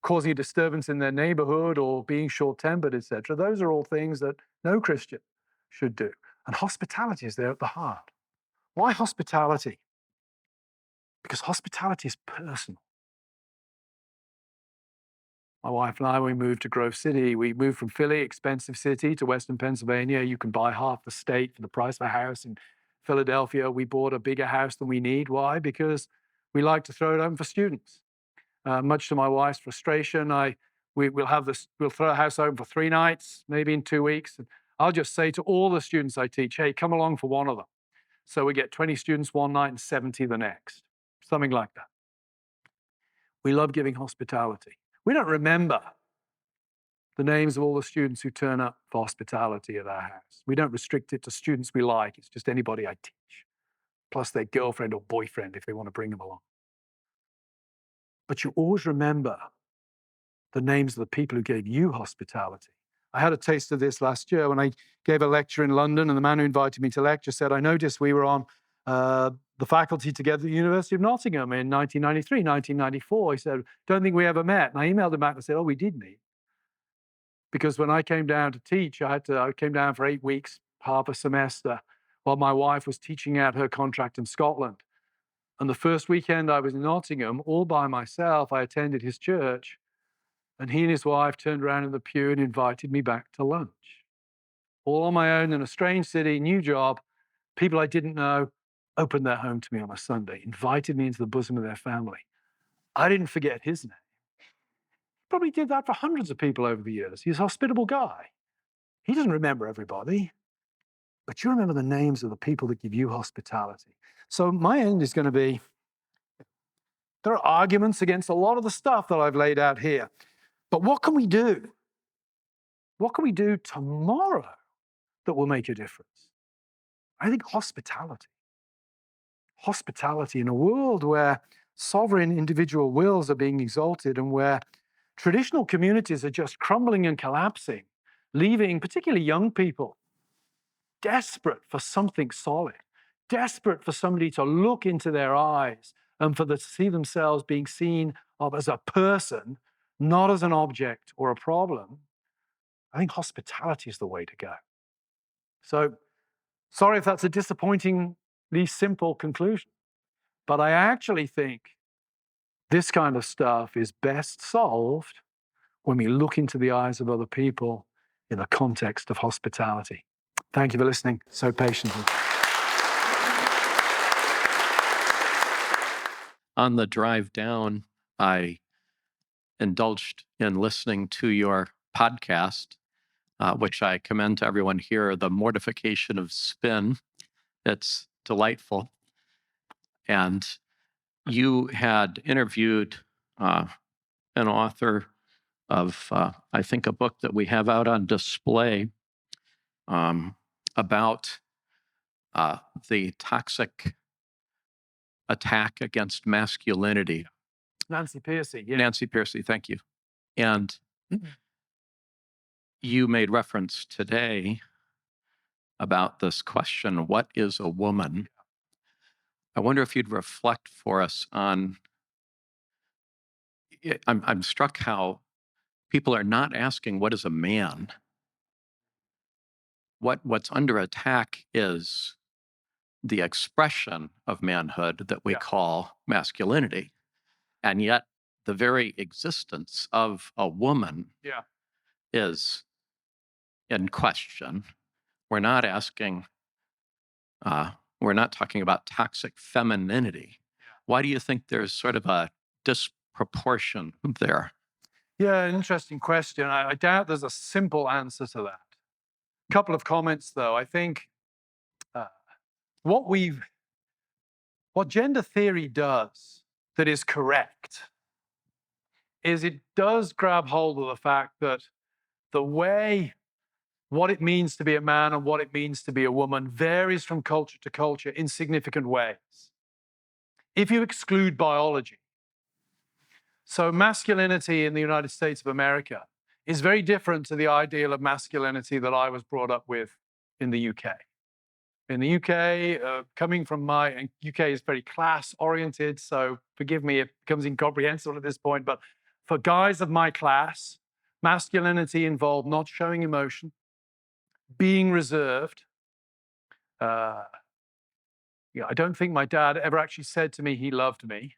causing a disturbance in their neighborhood or being short-tempered, etc. Those are all things that no Christian should do. And hospitality is there at the heart. Why hospitality? Because hospitality is personal. My wife and I, we moved to Grove City. We moved from Philly, expensive city, to Western Pennsylvania. You can buy half the state for the price of a house. In Philadelphia, we bought a bigger house than we need. Why? Because we like to throw it open for students. Much to my wife's frustration, we'll throw a house open for 3 nights, maybe in 2 weeks. And I'll just say to all the students I teach, hey, come along for one of them. So we get 20 students one night and 70 the next, something like that. We love giving hospitality. We don't remember the names of all the students who turn up for hospitality at our house. We don't restrict it to students we like. It's just anybody I teach, plus their girlfriend or boyfriend if they want to bring them along. But you always remember the names of the people who gave you hospitality. I had a taste of this last year when I gave a lecture in London, and the man who invited me to lecture said, I noticed we were on the faculty together at the University of Nottingham in 1993, 1994. He said, don't think we ever met. And I emailed him back and said, oh, we did meet. Because when I came down to teach, I came down for 8 weeks, half a semester, while my wife was teaching out her contract in Scotland. And the first weekend I was in Nottingham, all by myself, I attended his church, and he and his wife turned around in the pew and invited me back to lunch. All on my own in a strange city, new job, people I didn't know opened their home to me on a Sunday, invited me into the bosom of their family. I didn't forget his name. He probably did that for hundreds of people over the years. He's a hospitable guy. He doesn't remember everybody, but you remember the names of the people that give you hospitality. So my end is going to be, there are arguments against a lot of the stuff that I've laid out here. But what can we do? What can we do tomorrow that will make a difference? I think hospitality. Hospitality in a world where sovereign individual wills are being exalted and where traditional communities are just crumbling and collapsing, leaving particularly young people desperate for something solid, desperate for somebody to look into their eyes and for them to see themselves being seen of as a person, not as an object or a problem. I think hospitality is the way to go. So, sorry if that's a disappointingly simple conclusion, but I actually think this kind of stuff is best solved when we look into the eyes of other people in the context of hospitality. Thank you for listening so patiently. On the drive down, I indulged in listening to your podcast, which I commend to everyone here, The Mortification of Spin. It's delightful. And you had interviewed an author of, I think, a book that we have out on display about the toxic attack against masculinity. Nancy Pearcey, yeah. Nancy Pearcey, thank you. And you made reference today about this question, what is a woman? I wonder if you'd reflect for us on, I'm struck how people are not asking what is a man. What's under attack is the expression of manhood that we call masculinity. And yet the very existence of a woman is in question. We're not asking, we're not talking about toxic femininity. Why do you think there's sort of a disproportion there? Yeah, an interesting question. I doubt there's a simple answer to that. A couple of comments, though. I think what gender theory does that is correct is it does grab hold of the fact that the way what it means to be a man and what it means to be a woman varies from culture to culture in significant ways. If you exclude biology, so masculinity in the United States of America is very different to the ideal of masculinity that I was brought up with in the UK. In the UK, coming from UK is very class-oriented, so forgive me if it becomes incomprehensible at this point, but for guys of my class, masculinity involved not showing emotion, being reserved. I don't think my dad ever actually said to me he loved me.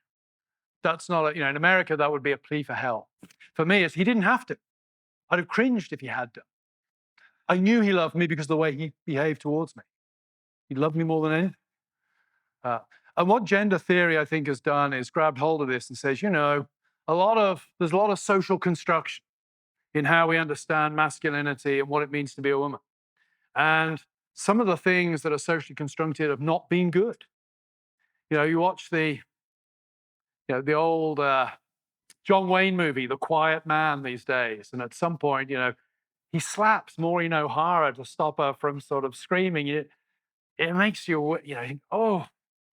That's not, in America, that would be a plea for help. For me, he didn't have to. I'd have cringed if he had to. I knew he loved me because of the way he behaved towards me. He loved me more than anything. And what gender theory, I think, has done is grabbed hold of this and says, there's a lot of social construction in how we understand masculinity and what it means to be a woman. And some of the things that are socially constructed have not been good. You watch the old John Wayne movie, The Quiet Man, these days, and at some point, he slaps Maureen O'Hara to stop her from sort of screaming. It makes you, think, oh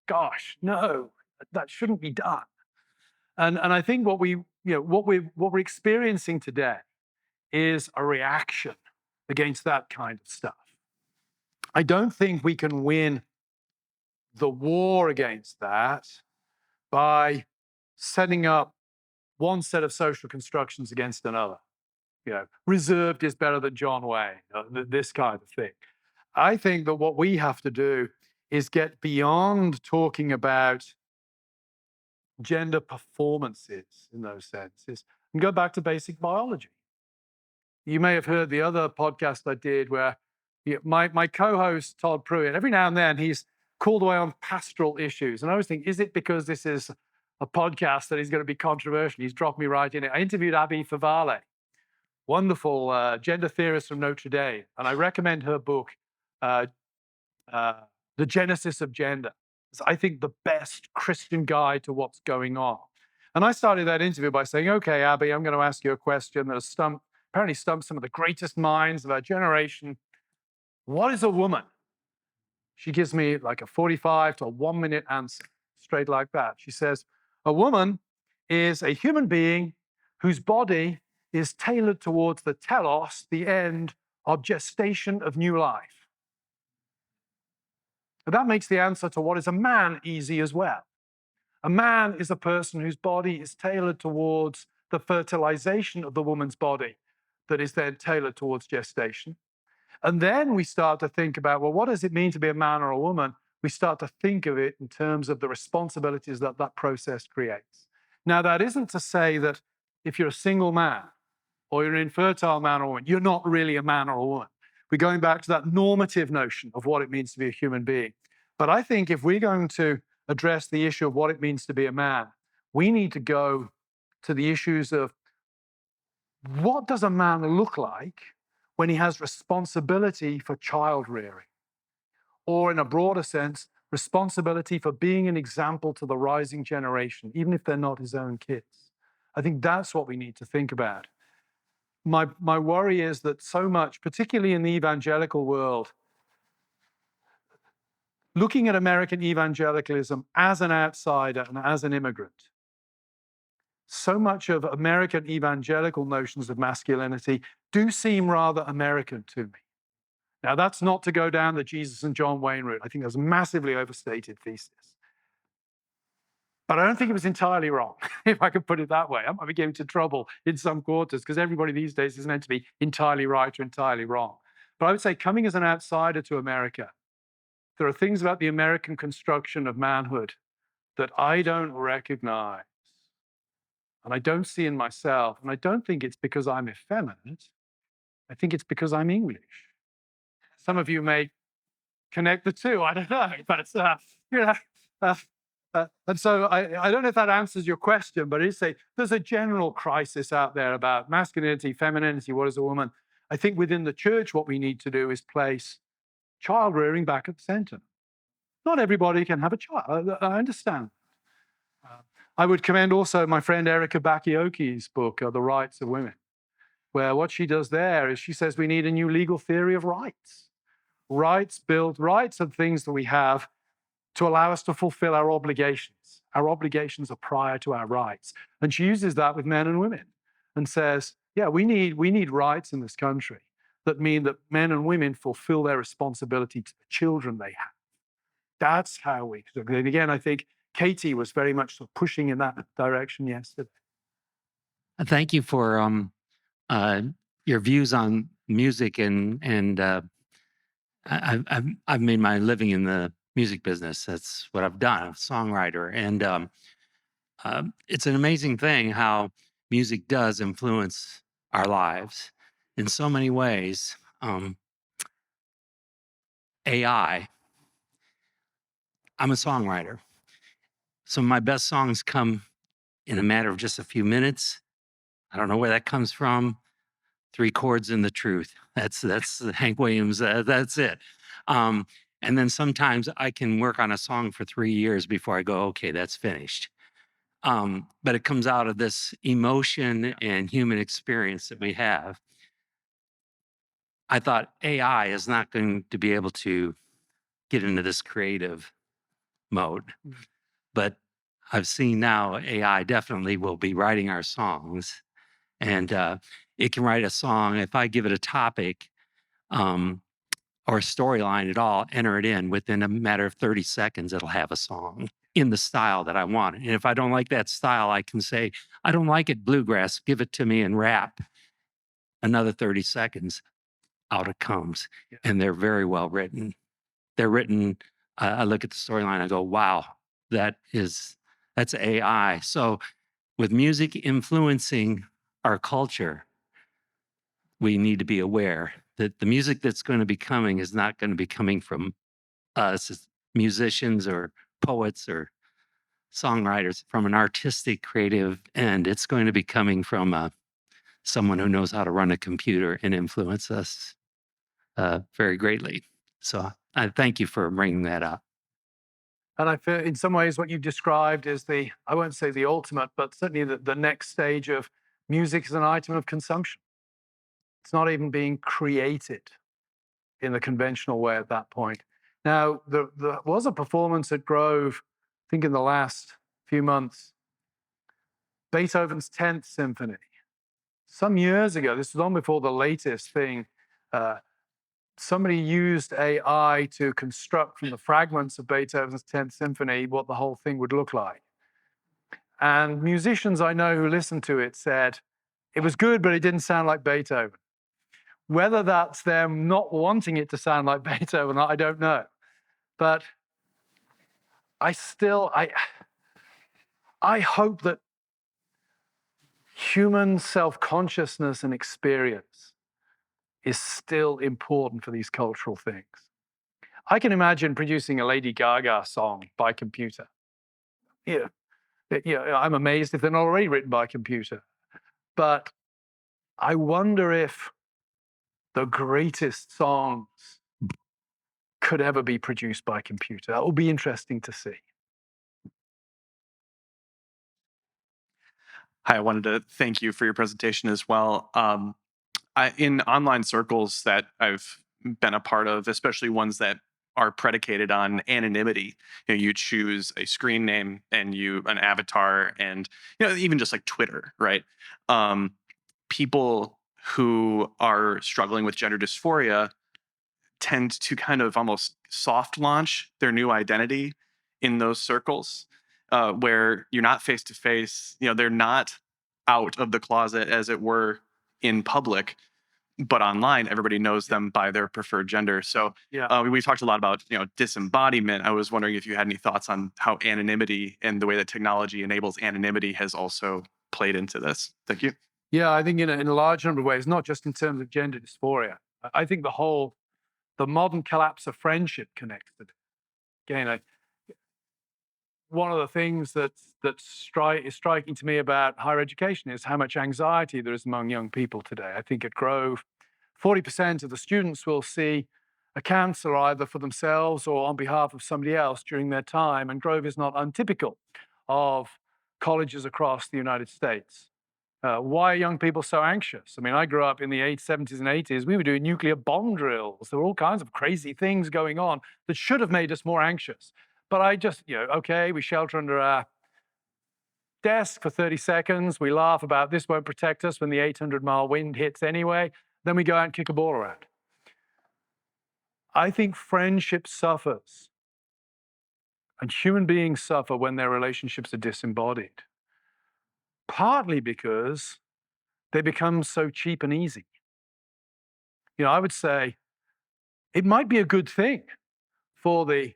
gosh, no, that shouldn't be done. And I think what we're experiencing today is a reaction against that kind of stuff. I don't think we can win the war against that by setting up one set of social constructions against another. Reserved is better than John Wayne, this kind of thing. I think that what we have to do is get beyond talking about gender performances in those senses and go back to basic biology. You may have heard the other podcast I did where my co-host, Todd Pruitt, every now and then he's called away on pastoral issues. And I always think, is it because this is a podcast that is going to be controversial? He's dropped me right in it. I interviewed Abby Favale, wonderful gender theorist from Notre Dame. And I recommend her book, The Genesis of Gender. It's, I think, the best Christian guide to what's going on. And I started that interview by saying, okay, Abby, I'm going to ask you a question that has apparently stumped some of the greatest minds of our generation. What is a woman? She gives me like a 45 to a 1 minute answer, straight like that. She says, a woman is a human being whose body is tailored towards the telos, the end of gestation of new life. And that makes the answer to what is a man easy as well. A man is a person whose body is tailored towards the fertilization of the woman's body that is then tailored towards gestation. And then we start to think about, well, what does it mean to be a man or a woman? We start to think of it in terms of the responsibilities that that process creates. Now, that isn't to say that if you're a single man or you're an infertile man or woman, you're not really a man or a woman. We're going back to that normative notion of what it means to be a human being. But I think if we're going to address the issue of what it means to be a man, we need to go to the issues of what does a man look like when he has responsibility for child rearing? Or in a broader sense, responsibility for being an example to the rising generation, even if they're not his own kids. I think that's what we need to think about. My worry is that so much, particularly in the evangelical world, looking at American evangelicalism as an outsider and as an immigrant, so much of American evangelical notions of masculinity do seem rather American to me. Now, that's not to go down the Jesus and John Wayne route. I think that's a massively overstated thesis. But I don't think it was entirely wrong, if I could put it that way. I might be getting into trouble in some quarters because everybody these days is meant to be entirely right or entirely wrong. But I would say, coming as an outsider to America, there are things about the American construction of manhood that I don't recognize and I don't see in myself. And I don't think it's because I'm effeminate. I think it's because I'm English. Some of you may connect the two. I don't know, but it's and so I don't know if that answers your question, but there's a general crisis out there about masculinity, femininity. What is a woman? I think within the church, what we need to do is place child rearing back at the center. Not everybody can have a child. I understand. I would commend also my friend Erica Bakioki's book, The Rights of Women, where what she does there is she says we need a new legal theory of rights. Rights are things that we have to allow us to fulfill our obligations. Our obligations are prior to our rights. And she uses that with men and women and says, yeah, we need rights in this country that mean that men and women fulfill their responsibility to the children they have. That's how we, and again, I think Katie was very much sort of pushing in that direction yesterday. Thank you for your views on music, and I've made my living in the music business. That's what I've done. I'm a songwriter, and it's an amazing thing how music does influence our lives in so many ways. AI. I'm a songwriter. Some of my best songs come in a matter of just a few minutes. I don't know where that comes from. 3 chords and the truth. That's Hank Williams. That's it. And then sometimes I can work on a song for 3 years before I go, okay, that's finished. But it comes out of this emotion and human experience that we have. I thought AI is not going to be able to get into this creative mode. But I've seen now AI definitely will be writing our songs. And it can write a song. If I give it a topic or a storyline at all, enter it in, within a matter of 30 seconds, it'll have a song in the style that I want. And if I don't like that style, I can say, I don't like it bluegrass, give it to me in rap. Another 30 seconds, out it comes. Yeah. And they're very well written. They're written, I look at the storyline, I go, wow, that's AI. So with music influencing our culture, we need to be aware that the music that's going to be coming is not going to be coming from us as musicians or poets or songwriters from an artistic, creative end. It's going to be coming from someone who knows how to run a computer and influence us very greatly. So I thank you for bringing that up. And I feel in some ways what you described is I won't say the ultimate, but certainly the next stage of music as an item of consumption. It's not even being created in the conventional way at that point. Now, there was a performance at Grove, I think in the last few months, Beethoven's 10th Symphony. Some years ago, this was long before the latest thing, somebody used AI to construct from the fragments of Beethoven's 10th Symphony what the whole thing would look like. And musicians I know who listened to it said, it was good, but it didn't sound like Beethoven. Whether that's them not wanting it to sound like Beethoven, I don't know. But I hope that human self-consciousness and experience is still important for these cultural things. I can imagine producing a Lady Gaga song by computer. I'm amazed if they're not already written by computer. But I wonder if the greatest songs could ever be produced by computer. That will be interesting to see. Hi, I wanted to thank you for your presentation as well. In online circles that I've been a part of, especially ones that are predicated on anonymity, you choose a screen name and an avatar, and even just like Twitter, right? People who are struggling with gender dysphoria tend to kind of almost soft launch their new identity in those circles, where you're not face to face. They're not out of the closet, as it were, in public, but online, everybody knows them by their preferred gender. So we talked a lot about disembodiment. I was wondering if you had any thoughts on how anonymity and the way that technology enables anonymity has also played into this. Thank you. Yeah, I think in a large number of ways, not just in terms of gender dysphoria. I think the modern collapse of friendship connects to it. Again, one of the things that is striking to me about higher education is how much anxiety there is among young people today. I think at Grove, 40% of the students will see a counselor either for themselves or on behalf of somebody else during their time, and Grove is not untypical of colleges across the United States. Why are young people so anxious? I mean, I grew up in the 70s and 80s. We were doing nuclear bomb drills. There were all kinds of crazy things going on that should have made us more anxious. But I just, okay, we shelter under our desk for 30 seconds. We laugh about this won't protect us when the 800-mile wind hits anyway. Then we go out and kick a ball around. I think friendship suffers, and human beings suffer when their relationships are disembodied, partly because they become so cheap and easy. I would say it might be a good thing for the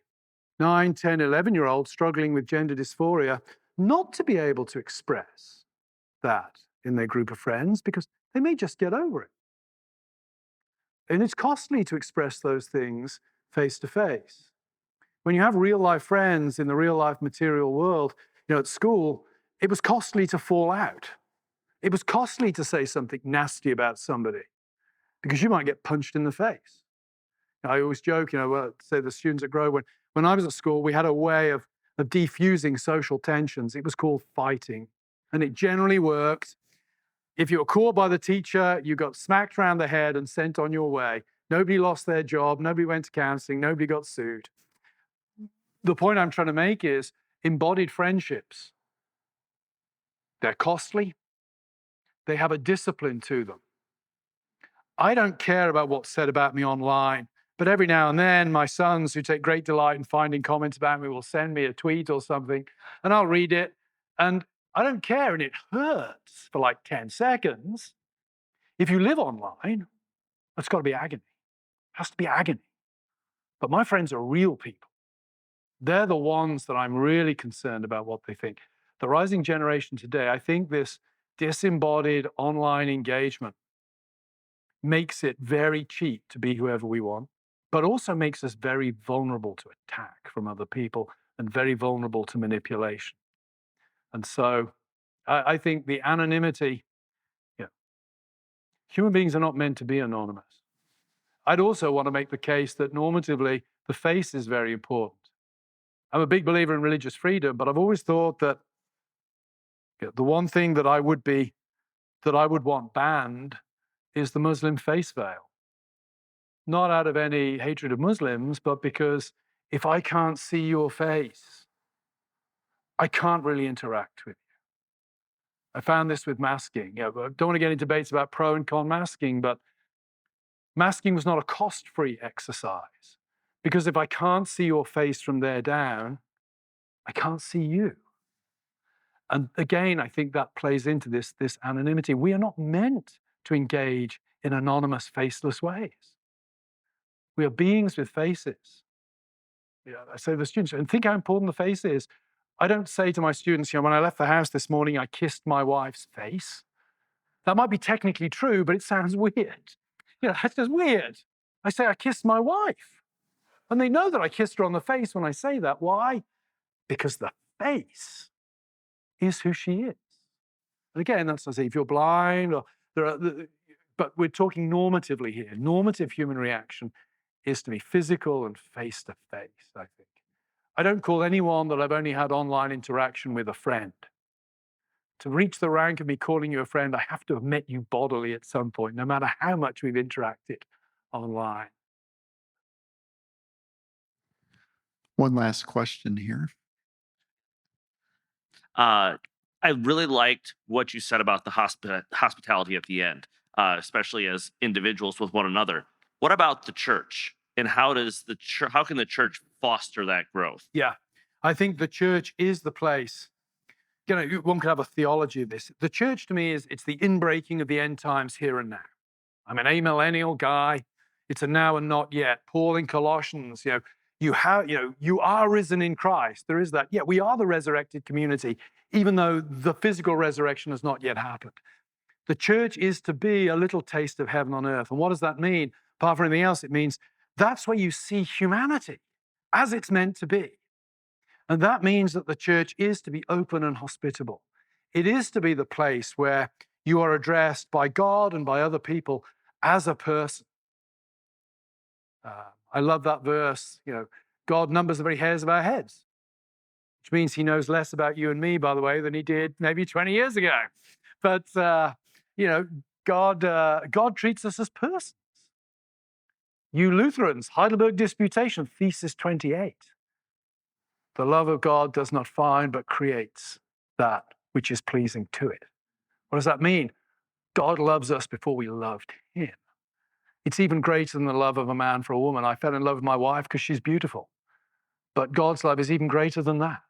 9, 10, 11-year-olds struggling with gender dysphoria not to be able to express that in their group of friends, because they may just get over it. And it's costly to express those things face to face. When you have real life friends in the real life material world, at school, it was costly to fall out. It was costly to say something nasty about somebody because you might get punched in the face. I always joke, say the students at Grove, when I was at school, we had a way of defusing social tensions. It was called fighting, and it generally worked. If you were caught by the teacher, you got smacked around the head and sent on your way. Nobody lost their job. Nobody went to counseling. Nobody got sued. The point I'm trying to make is embodied friendships. They're costly. They have a discipline to them. I don't care about what's said about me online, but every now and then my sons, who take great delight in finding comments about me, will send me a tweet or something, and I'll read it, and I don't care, and it hurts for like 10 seconds. If you live online, it's got to be agony. It has to be agony. But my friends are real people. They're the ones that I'm really concerned about what they think. The rising generation today, I think this disembodied online engagement makes it very cheap to be whoever we want, but also makes us very vulnerable to attack from other people and very vulnerable to manipulation. And so I think the anonymity, human beings are not meant to be anonymous. I'd also want to make the case that normatively, the face is very important. I'm a big believer in religious freedom, but I've always thought that the one thing that I would want banned is the Muslim face veil. Not out of any hatred of Muslims, but because if I can't see your face, I can't really interact with you. I found this with masking. I don't want to get into debates about pro and con masking, but masking was not a cost-free exercise, because if I can't see your face from there down, I can't see you. And again, I think that plays into this anonymity. We are not meant to engage in anonymous, faceless ways. We are beings with faces. I say to the students, and think how important the face is. I don't say to my students, when I left the house this morning, I kissed my wife's face. That might be technically true, but it sounds weird. That's just weird. I say I kissed my wife. And they know that I kissed her on the face when I say that. Why? Because the face is who she is. And again, that's, I say, if you're blind or But we're talking normatively here. Normative human reaction is to be physical and face to face, I think. I don't call anyone that I've only had online interaction with a friend. To reach the rank of me calling you a friend, I have to have met you bodily at some point, no matter how much we've interacted online. One last question here. I really liked what you said about the hospitality at the end, especially as individuals with one another. What about the church, and how can the church foster that growth? Yeah, I think the church is the place. You know, one could have a theology of this. The church to me it's the inbreaking of the end times here and now. I'm an amillennial guy. It's a now and not yet. Paul in Colossians, you are risen in Christ. There is that. Yeah, we are the resurrected community, even though the physical resurrection has not yet happened. The church is to be a little taste of heaven on earth. And what does that mean? Apart from anything else, it means that's where you see humanity as it's meant to be. And that means that the church is to be open and hospitable. It is to be the place where you are addressed by God and by other people as a person. I love that verse, God numbers the very hairs of our heads, which means he knows less about you and me, by the way, than he did maybe 20 years ago. But, God treats us as persons. You Lutherans, Heidelberg Disputation, Thesis 28. The love of God does not find, but creates that which is pleasing to it. What does that mean? God loves us before we loved him. It's even greater than the love of a man for a woman. I fell in love with my wife because she's beautiful. But God's love is even greater than that.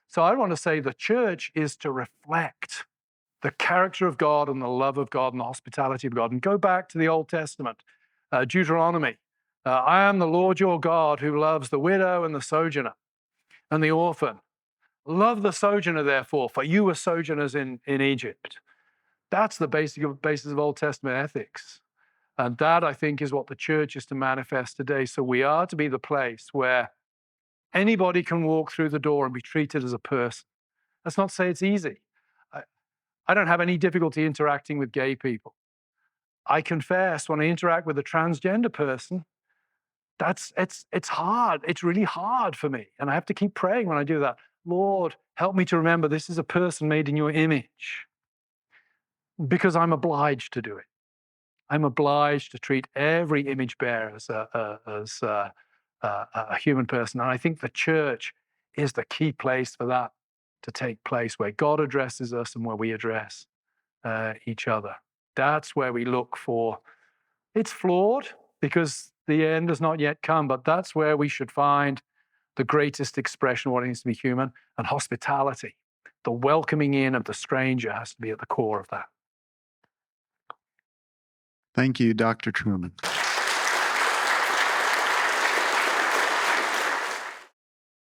So I want to say the church is to reflect the character of God and the love of God and the hospitality of God. And go back to the Old Testament, Deuteronomy. I am the Lord your God who loves the widow and the sojourner and the orphan. Love the sojourner, therefore, for you were sojourners in Egypt. That's the basis of Old Testament ethics. And that, I think, is what the church is to manifest today. So we are to be the place where anybody can walk through the door and be treated as a person. Let's not say it's easy. I don't have any difficulty interacting with gay people. I confess, when I interact with a transgender person, it's hard. It's really hard for me. And I have to keep praying when I do that. Lord, help me to remember this is a person made in your image, because I'm obliged to do it. I'm obliged to treat every image bearer as a human person. And I think the church is the key place for that to take place, where God addresses us and where we address each other. That's where we look for. It's flawed because the end has not yet come, but that's where we should find the greatest expression of what it means to be human. And hospitality, the welcoming in of the stranger, has to be at the core of that. Thank you, Dr. Trueman.